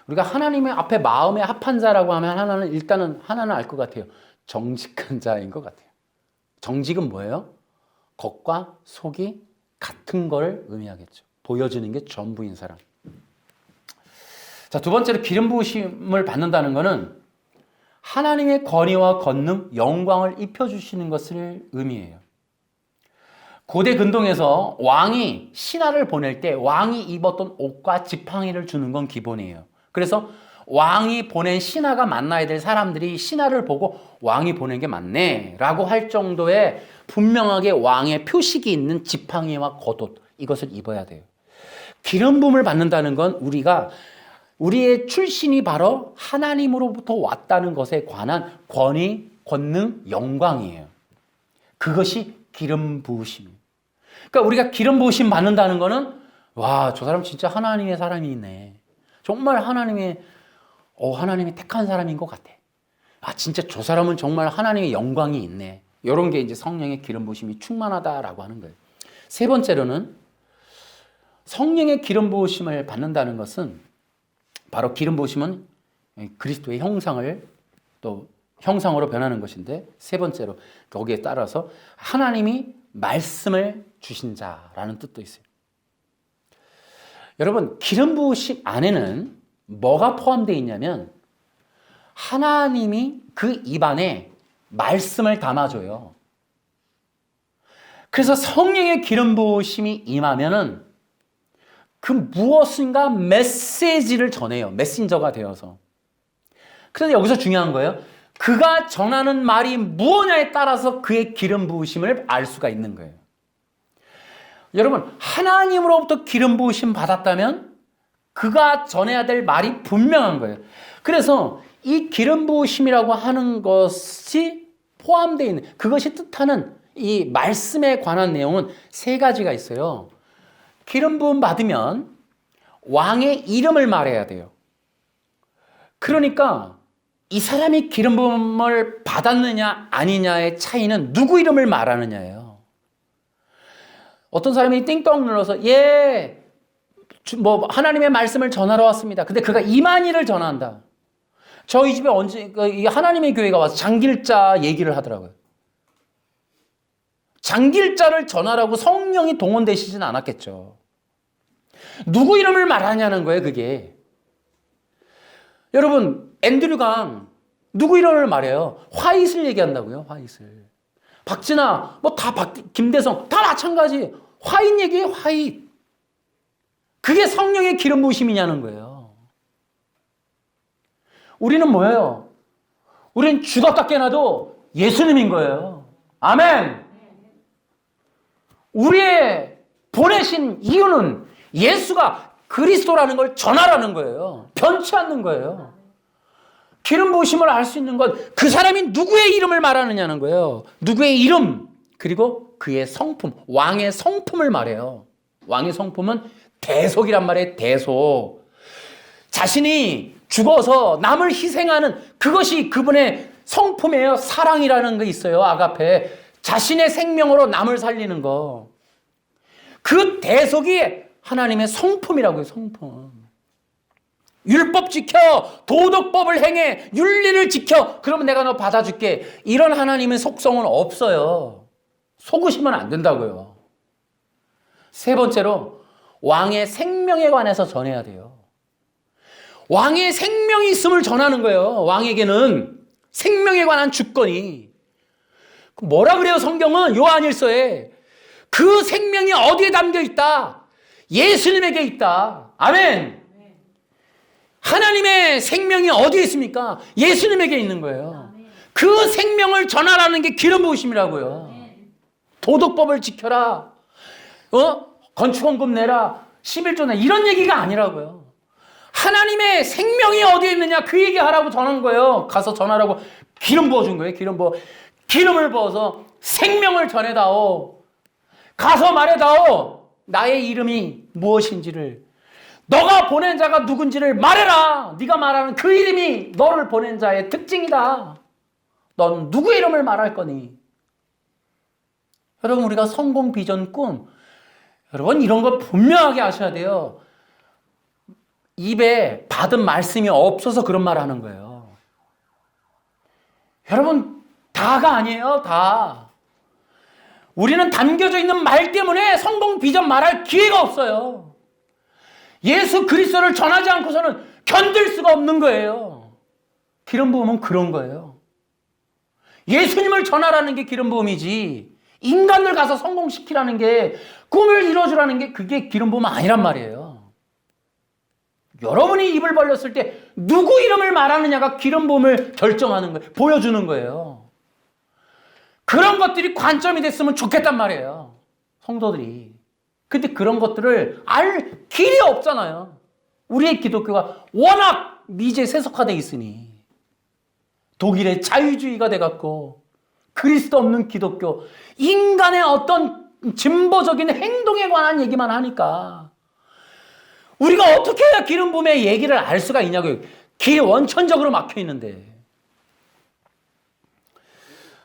우리가 하나님의 앞에 마음에 합한 자라고 하면 하나는 알 것 같아요. 정직한 자인 것 같아요. 정직은 뭐예요? 겉과 속이 같은 걸 의미하겠죠. 보여주는 게 전부인 사람. 자, 두 번째로 기름 부으심을 받는다는 것은 하나님의 권위와 권능, 영광을 입혀주시는 것을 의미해요. 고대 근동에서 왕이 신하를 보낼 때 왕이 입었던 옷과 지팡이를 주는 건 기본이에요. 그래서 왕이 보낸 신하가 만나야 될 사람들이 신하를 보고 왕이 보낸 게 맞네 라고 할 정도의 분명하게 왕의 표식이 있는 지팡이와 겉옷 이것을 입어야 돼요. 기름 부음을 받는다는 건 우리의 출신이 바로 하나님으로부터 왔다는 것에 관한 권위, 권능, 영광이에요. 그것이 기름 부으심이에요. 그러니까 우리가 기름 부으심 받는다는 거는 와, 저 사람 진짜 하나님의 사람이네. 정말 하나님이 택한 사람인 것 같아. 아, 진짜 저 사람은 정말 하나님의 영광이 있네. 이런 게 이제 성령의 기름 부으심이 충만하다라고 하는 거예요. 세 번째로는 성령의 기름 부으심을 받는다는 것은 바로 기름 부으심은 그리스도의 형상을 또 형상으로 변하는 것인데 세 번째로 거기에 따라서 하나님이 말씀을 주신 자라는 뜻도 있어요. 여러분 기름 부으심 안에는 뭐가 포함되어 있냐면 하나님이 그 입안에 말씀을 담아줘요. 그래서 성령의 기름 부으심이 임하면은 그 무엇인가 메시지를 전해요. 메신저가 되어서. 그래서 여기서 중요한 거예요. 그가 전하는 말이 무엇냐에 따라서 그의 기름 부으심을 알 수가 있는 거예요. 여러분, 하나님으로부터 기름 부으심 받았다면 그가 전해야 될 말이 분명한 거예요. 그래서 이 기름 부으심이라고 하는 것이 포함되어 있는, 그것이 뜻하는 이 말씀에 관한 내용은 세 가지가 있어요. 기름 부음 받으면 왕의 이름을 말해야 돼요. 그러니까 이 사람이 기름 부음을 받았느냐 아니냐의 차이는 누구 이름을 말하느냐예요. 어떤 사람이 띵동 눌러서 하나님의 말씀을 전하러 왔습니다. 근데 그가 이만희를 전한다. 저희 집에 하나님의 교회가 와서 장길자 얘기를 하더라고요. 장길자를 전하라고 성령이 동원되시진 않았겠죠. 누구 이름을 말하냐는 거예요, 그게. 여러분, 앤드류강 누구 이름을 말해요? 화잇을 얘기한다고요, 화잇을. 박진아, 김대성 다 마찬가지. 화잇 얘기해요, 화잇. 그게 성령의 기름 부으심이냐는 거예요. 우리는 뭐예요? 우리는 죽었다 깨나도 예수님인 거예요. 아멘. 우리의 보내신 이유는 예수가 그리스도라는 걸 전하라는 거예요. 변치 않는 거예요. 기름 부으심을 알 수 있는 건 그 사람이 누구의 이름을 말하느냐는 거예요. 누구의 이름, 그리고 그의 성품, 왕의 성품을 말해요. 왕의 성품은 대속이란 말이에요. 대속. 자신이 죽어서 남을 희생하는 그것이 그분의 성품이에요. 사랑이라는 게 있어요. 아가페. 자신의 생명으로 남을 살리는 거. 그 대속이 하나님의 성품이라고요. 성품. 율법 지켜, 도덕법을 행해, 윤리를 지켜, 그러면 내가 너 받아줄게. 이런 하나님의 속성은 없어요. 속으시면 안 된다고요. 세 번째로 왕의 생명에 관해서 전해야 돼요. 왕의 생명이 있음을 전하는 거예요. 왕에게는 생명에 관한 주권이. 뭐라 그래요? 성경은 요한일서에 그 생명이 어디에 담겨 있다? 예수님에게 있다. 아멘. 하나님의 생명이 어디에 있습니까? 예수님에게 있는 거예요. 그 생명을 전하라는 게 기름 부으심이라고요. 도덕법을 지켜라. 건축원금 내라. 11조 내. 이런 얘기가 아니라고요. 하나님의 생명이 어디에 있느냐 그 얘기하라고 전한 거예요. 가서 전하라고 기름 부어준 거예요. 기름을 부어서 생명을 전해다오. 가서 말해다오. 나의 이름이 무엇인지를. 너가 보낸 자가 누군지를 말해라. 네가 말하는 그 이름이 너를 보낸 자의 특징이다. 넌 누구의 이름을 말할 거니? 여러분, 우리가 성공, 비전, 꿈, 여러분 이런 거 분명하게 아셔야 돼요. 입에 받은 말씀이 없어서 그런 말 하는 거예요. 여러분, 다가 아니에요. 다. 우리는 담겨져 있는 말 때문에 성공, 비전 말할 기회가 없어요. 예수 그리스도를 전하지 않고서는 견딜 수가 없는 거예요. 기름 부음은 그런 거예요. 예수님을 전하라는 게 기름 부음이지, 인간을 가서 성공시키라는 게, 꿈을 이뤄주라는 게 그게 기름 부음 아니란 말이에요. 여러분이 입을 벌렸을 때 누구 이름을 말하느냐가 기름 부음을 결정하는 거예요. 보여주는 거예요. 그런 것들이 관점이 됐으면 좋겠단 말이에요. 성도들이. 근데 그런 것들을 알 길이 없잖아요. 우리의 기독교가 워낙 미제 세속화되어 있으니. 독일의 자유주의가 돼갖고 그리스도 없는 기독교, 인간의 어떤 진보적인 행동에 관한 얘기만 하니까 우리가 어떻게 해야 기름 부음의 얘기를 알 수가 있냐고요. 길이 원천적으로 막혀 있는데.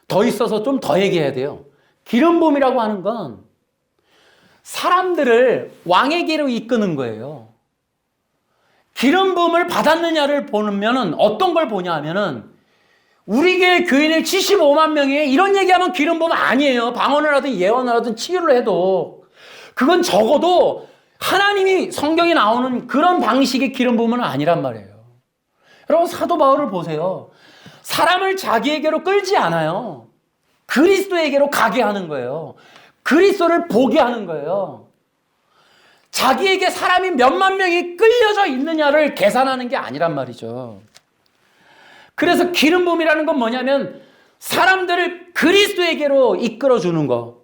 더 있어서 좀 더 얘기해야 돼요. 기름 부음이라고 하는 건 사람들을 왕에게로 이끄는 거예요. 기름 부음을 받았느냐를 보면은 어떤 걸 보냐 하면은 우리 교회 교인의 75만 명이 이런 얘기하면 기름 부음 아니에요. 방언을 하든 예언을 하든 치유를 해도 그건 적어도 하나님이 성경에 나오는 그런 방식의 기름 부음은 아니란 말이에요. 여러분, 사도 바울을 보세요. 사람을 자기에게로 끌지 않아요. 그리스도에게로 가게 하는 거예요. 그리스도를 보게 하는 거예요. 자기에게 사람이 몇만 명이 끌려져 있느냐를 계산하는 게 아니란 말이죠. 그래서 기름 부음이라는 건 뭐냐면 사람들을 그리스도에게로 이끌어주는 거.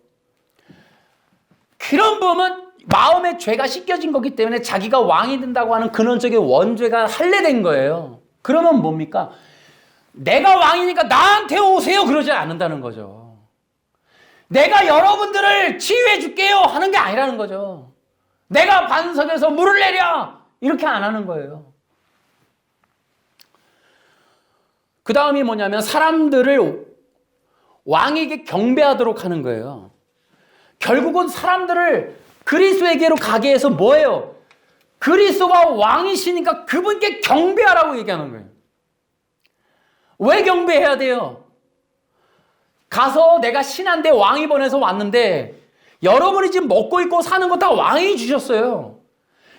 기름 부음은 마음의 죄가 씻겨진 거기 때문에 자기가 왕이 된다고 하는 근원적인 원죄가 할례된 거예요. 그러면 뭡니까? 내가 왕이니까 나한테 오세요 그러지 않는다는 거죠. 내가 여러분들을 치유해 줄게요 하는 게 아니라는 거죠. 내가 반석에서 물을 내려 이렇게 안 하는 거예요. 그 다음이 뭐냐면 사람들을 왕에게 경배하도록 하는 거예요. 결국은 사람들을 그리스도에게로 가게 해서 뭐예요? 그리스도가 왕이시니까 그분께 경배하라고 얘기하는 거예요. 왜 경배해야 돼요? 가서 내가 신한데 왕이 보내서 왔는데 여러분이 지금 먹고 입고 사는 거 다 왕이 주셨어요.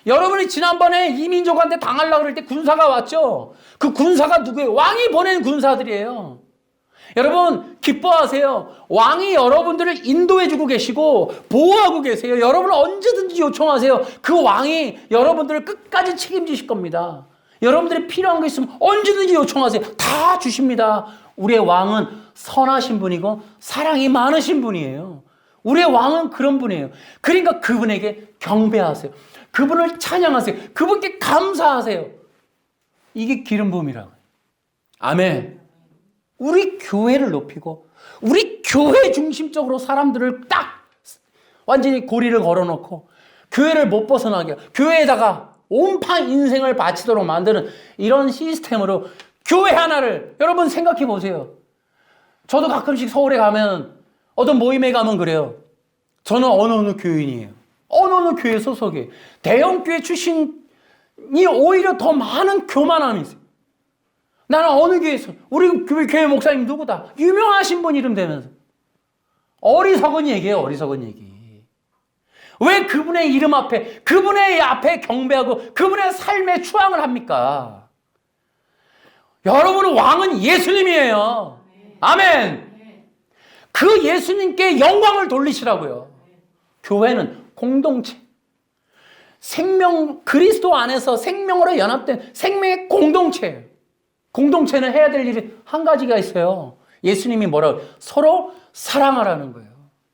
여러분이 지난번에 이민족한테 당하려고 그럴 때 군사가 왔죠? 그 군사가 누구예요? 왕이 보낸 군사들이에요. 여러분 기뻐하세요. 왕이 여러분들을 인도해주고 계시고 보호하고 계세요. 여러분은 언제든지 요청하세요. 그 왕이 여러분들을 끝까지 책임지실 겁니다. 여러분들이 필요한 거 있으면 언제든지 요청하세요. 다 주십니다. 우리의 왕은 선하신 분이고 사랑이 많으신 분이에요. 우리의 왕은 그런 분이에요. 그러니까 그분에게 경배하세요. 그분을 찬양하세요. 그분께 감사하세요. 이게 기름 부음이라고요. 아멘. 우리 교회를 높이고 우리 교회 중심적으로 사람들을 딱 완전히 고리를 걸어놓고 교회를 못 벗어나게 교회에다가 온판 인생을 바치도록 만드는 이런 시스템으로 교회 하나를 여러분 생각해 보세요. 저도 가끔씩 서울에 가면 어떤 모임에 가면 그래요. 저는 어느 교인이에요. 어느 교회 소속이에요. 대형교회 출신이 오히려 더 많은 교만함이 있어요. 나는 어느 교회에서 우리 교회 목사님 누구다? 유명하신 분 이름 대면서 어리석은 얘기예요. 어리석은 얘기. 왜 그분의 이름 앞에 그분의 앞에 경배하고 그분의 삶에 추앙을 합니까? 여러분의 왕은 예수님이에요. 아멘. 그 예수님께 영광을 돌리시라고요. 교회는 공동체. 생명 그리스도 안에서 생명으로 연합된 생명의 공동체예요. 공동체는 해야 될 일이 한 가지가 있어요. 예수님이 뭐라고? 서로 사랑하라는 거예요.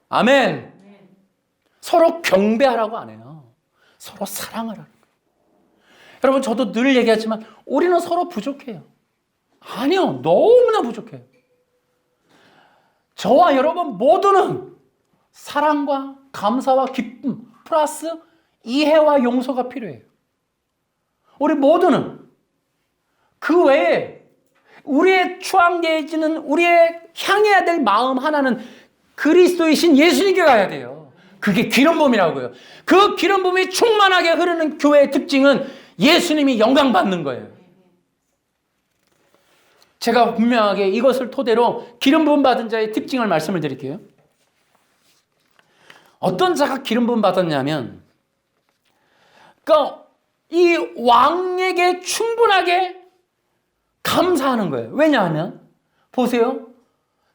아멘. 서로 경배하라고 안 해요. 서로 사랑하라는 거예요. 여러분 저도 늘 얘기하지만 우리는 서로 부족해요. 아니요. 너무나 부족해요. 저와 여러분 모두는 사랑과 감사와 기쁨 플러스 이해와 용서가 필요해요. 우리 모두는 그 외에 우리의 추앙되어지는 우리의 향해야 될 마음 하나는 그리스도이신 예수님께 가야 돼요. 그게 기름 부음이라고요. 그 기름 부음이 충만하게 흐르는 교회의 특징은 예수님이 영광 받는 거예요. 제가 분명하게 이것을 토대로 기름 부음 받은 자의 특징을 말씀을 드릴게요. 어떤 자가 기름 부음 받았냐면 그러니까 이 왕에게 충분하게 감사하는 거예요. 왜냐하면 보세요.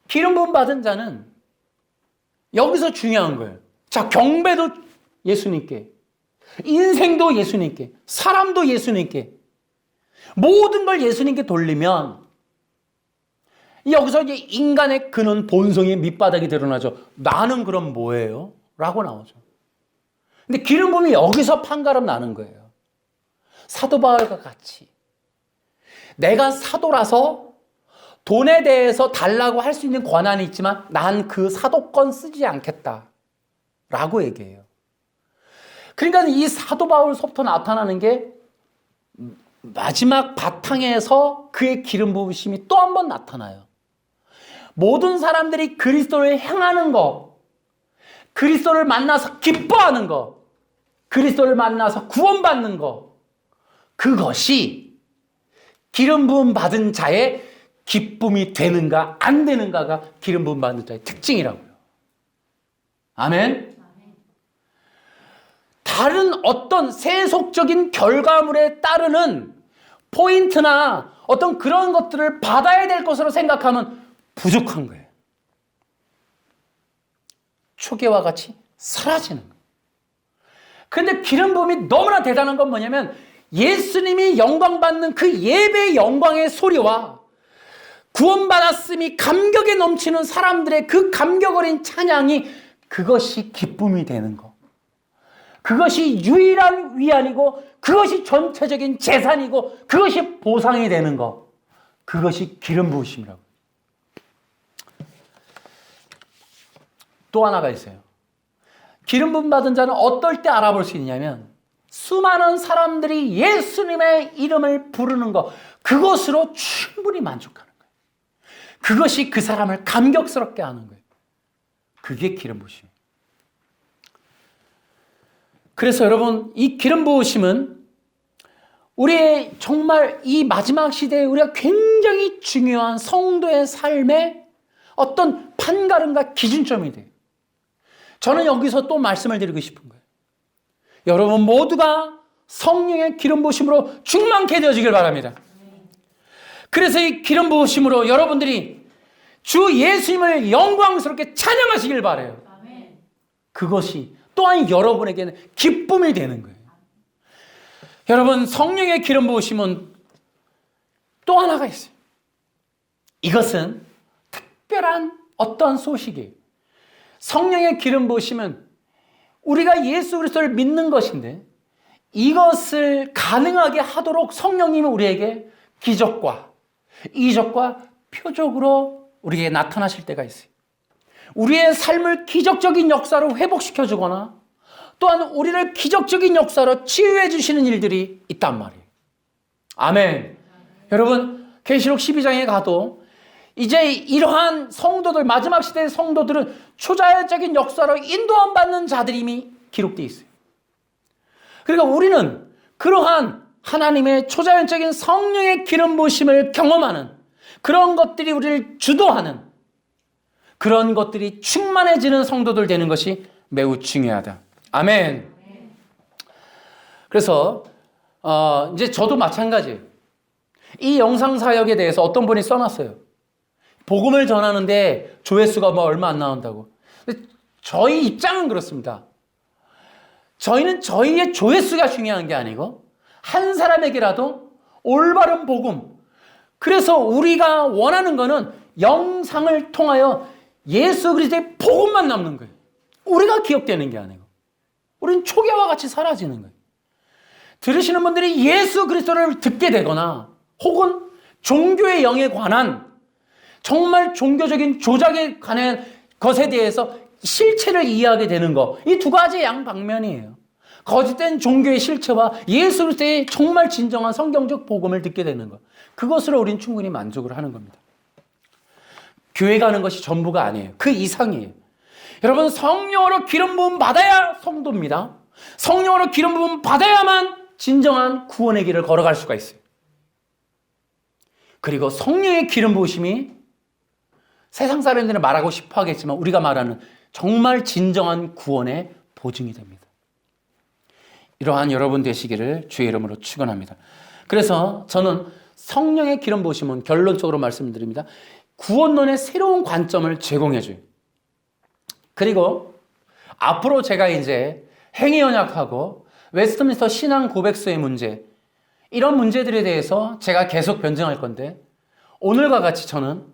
기름 부음 받은 자는 여기서 중요한 거예요. 자, 경배도 예수님께, 인생도 예수님께, 사람도 예수님께, 모든 걸 예수님께 돌리면 여기서 이제 인간의 근원 본성의 밑바닥이 드러나죠. 나는 그럼 뭐예요? 라고 나오죠. 근데 기름 부음이 여기서 판가름 나는 거예요. 사도 바울과 같이 내가 사도라서 돈에 대해서 달라고 할 수 있는 권한이 있지만 난 그 사도권 쓰지 않겠다 라고 얘기해요. 그러니까 이 사도 바울서부터 나타나는 게 마지막 바탕에서 그의 기름 부으심이 또 한 번 나타나요. 모든 사람들이 그리스도를 향하는 거, 그리스도를 만나서 기뻐하는 거, 그리스도를 만나서 구원받는 거, 그것이 기름 부음 받은 자의 기쁨이 되는가 안 되는가가 기름 부음 받은 자의 특징이라고요. 아멘. 다 다른 어떤 세속적인 결과물에 따르는 포인트나 어떤 그런 것들을 받아야 될 것으로 생각하면 부족한 거예요. 초계와 같이 사라지는 거예요. 그런데 기름 부음이 너무나 대단한 건 뭐냐면 예수님이 영광받는 그 예배의 영광의 소리와 구원받았음이 감격에 넘치는 사람들의 그 감격 어린 찬양이 그것이 기쁨이 되는 거. 그것이 유일한 위안이고 그것이 전체적인 재산이고 그것이 보상이 되는 거. 그것이 기름 부으심이라고. 또 하나가 있어요. 기름 부음 받은 자는 어떨 때 알아볼 수 있냐면 수많은 사람들이 예수님의 이름을 부르는 것, 그것으로 충분히 만족하는 거예요. 그것이 그 사람을 감격스럽게 하는 거예요. 그게 기름 부으심이에요. 그래서 여러분, 이 기름 부으심은 우리의 정말 이 마지막 시대에 우리가 굉장히 중요한 성도의 삶의 어떤 판가름과 기준점이 돼요. 저는 여기서 또 말씀을 드리고 싶은 거예요. 여러분 모두가 성령의 기름 부으심으로 충만케 되어지길 바랍니다. 그래서 이 기름 부으심으로 여러분들이 주 예수님을 영광스럽게 찬양하시길 바라요. 그것이 또한 여러분에게는 기쁨이 되는 거예요. 여러분, 성령의 기름 부으심은 또 하나가 있어요. 이것은 특별한 어떠한 소식이에요. 성령의 기름 부으심은 우리가 예수 그리스도를 믿는 것인데 이것을 가능하게 하도록 성령님이 우리에게 기적과 이적과 표적으로 우리에게 나타나실 때가 있어요. 우리의 삶을 기적적인 역사로 회복시켜주거나 또한 우리를 기적적인 역사로 치유해 주시는 일들이 있단 말이에요. 아멘. 여러분, 계시록 12장에 가도 이제 이러한 성도들, 마지막 시대의 성도들은 초자연적인 역사로 인도함 받는 자들임이 기록되어 있어요. 그러니까 우리는 그러한 하나님의 초자연적인 성령의 기름 부으심을 경험하는 그런 것들이 우리를 주도하는 그런 것들이 충만해지는 성도들 되는 것이 매우 중요하다. 아멘. 그래서 이제 저도 마찬가지예요. 이 영상 사역에 대해서 어떤 분이 써놨어요. 복음을 전하는데 조회수가 뭐 얼마 안 나온다고. 근데 저희 입장은 그렇습니다. 저희는 저희의 조회수가 중요한 게 아니고 한 사람에게라도 올바른 복음. 그래서 우리가 원하는 거는 영상을 통하여 예수 그리스도의 복음만 남는 거예요. 우리가 기억되는 게 아니고. 우리는 초계와 같이 사라지는 거예요. 들으시는 분들이 예수 그리스도를 듣게 되거나 혹은 종교의 영에 관한 정말 종교적인 조작에 관한 것에 대해서 실체를 이해하게 되는 것. 이 두 가지 양방면이에요. 거짓된 종교의 실체와 예수 그리스도의 정말 진정한 성경적 복음을 듣게 되는 것. 그것으로 우리는 충분히 만족을 하는 겁니다. 교회 가는 것이 전부가 아니에요. 그 이상이에요. 여러분, 성령으로 기름 부음 받아야 성도입니다. 성령으로 기름 부음 받아야만 진정한 구원의 길을 걸어갈 수가 있어요. 그리고 성령의 기름 부으심이 세상 사람들은 말하고 싶어 하겠지만 우리가 말하는 정말 진정한 구원의 보증이 됩니다. 이러한 여러분 되시기를 주의 이름으로 축원합니다. 그래서 저는 성령의 기름 부으심은 결론적으로 말씀드립니다. 구원론의 새로운 관점을 제공해줘요. 그리고 앞으로 제가 이제 행위 언약하고 웨스트민스터 신앙 고백서의 문제, 이런 문제들에 대해서 제가 계속 변증할 건데 오늘과 같이 저는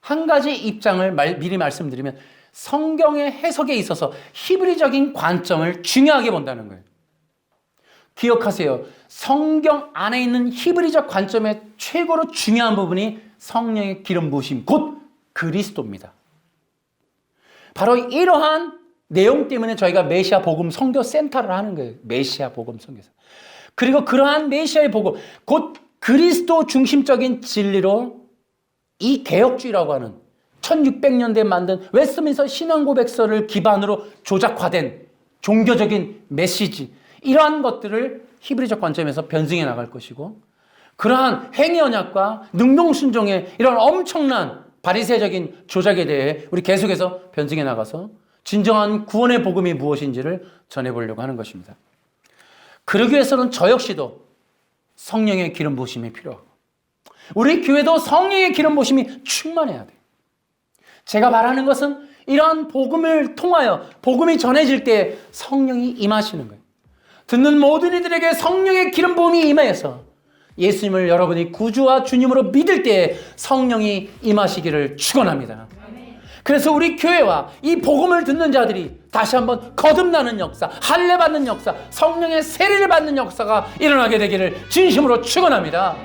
한 가지 입장을 미리 말씀드리면 성경의 해석에 있어서 히브리적인 관점을 중요하게 본다는 거예요. 기억하세요. 성경 안에 있는 히브리적 관점의 최고로 중요한 부분이 성령의 기름 부으심, 곧 그리스도입니다. 바로 이러한 내용 때문에 저희가 메시아 복음 선교 센터를 하는 거예요. 메시아 복음 선교사. 그리고 그러한 메시아의 복음, 곧 그리스도 중심적인 진리로 이 개혁주의라고 하는 1600년대에 만든 웨스트민스터 신앙고백서를 기반으로 조작화된 종교적인 메시지, 이러한 것들을 히브리적 관점에서 변증해 나갈 것이고, 그러한 행위 언약과 능동순종의 이런 엄청난 바리새적인 조작에 대해 우리 계속해서 변증해 나가서 진정한 구원의 복음이 무엇인지를 전해보려고 하는 것입니다. 그러기 위해서는 저 역시도 성령의 기름 부으심이 필요하고 우리 교회도 성령의 기름 부으심이 충만해야 돼요. 제가 말하는 것은 이러한 복음을 통하여 복음이 전해질 때 성령이 임하시는 거예요. 듣는 모든 이들에게 성령의 기름 부음이 임해서 예수님을 여러분이 구주와 주님으로 믿을 때 성령이 임하시기를 축원합니다. 그래서 우리 교회와 이 복음을 듣는 자들이 다시 한번 거듭나는 역사, 할례 받는 역사, 성령의 세례를 받는 역사가 일어나게 되기를 진심으로 축원합니다.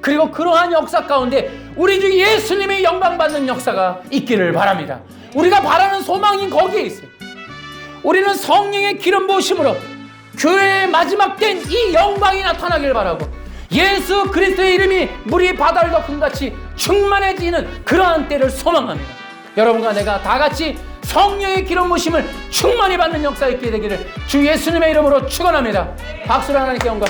그리고 그러한 역사 가운데 우리 주 예수님의 영광 받는 역사가 있기를 바랍니다. 우리가 바라는 소망이 거기에 있어요. 우리는 성령의 기름 부으심으로 교회의 마지막 땐 이 영광이 나타나길 바라고 예수 그리스도의 이름이 물이 바다를 덮은 같이 충만해지는 그러한 때를 소망합니다. 여러분과 내가 다 같이 성령의 기름 부으심을 충만히 받는 역사 있게 되기를 주 예수님의 이름으로 축원합니다. 박수로 하나님께 영광.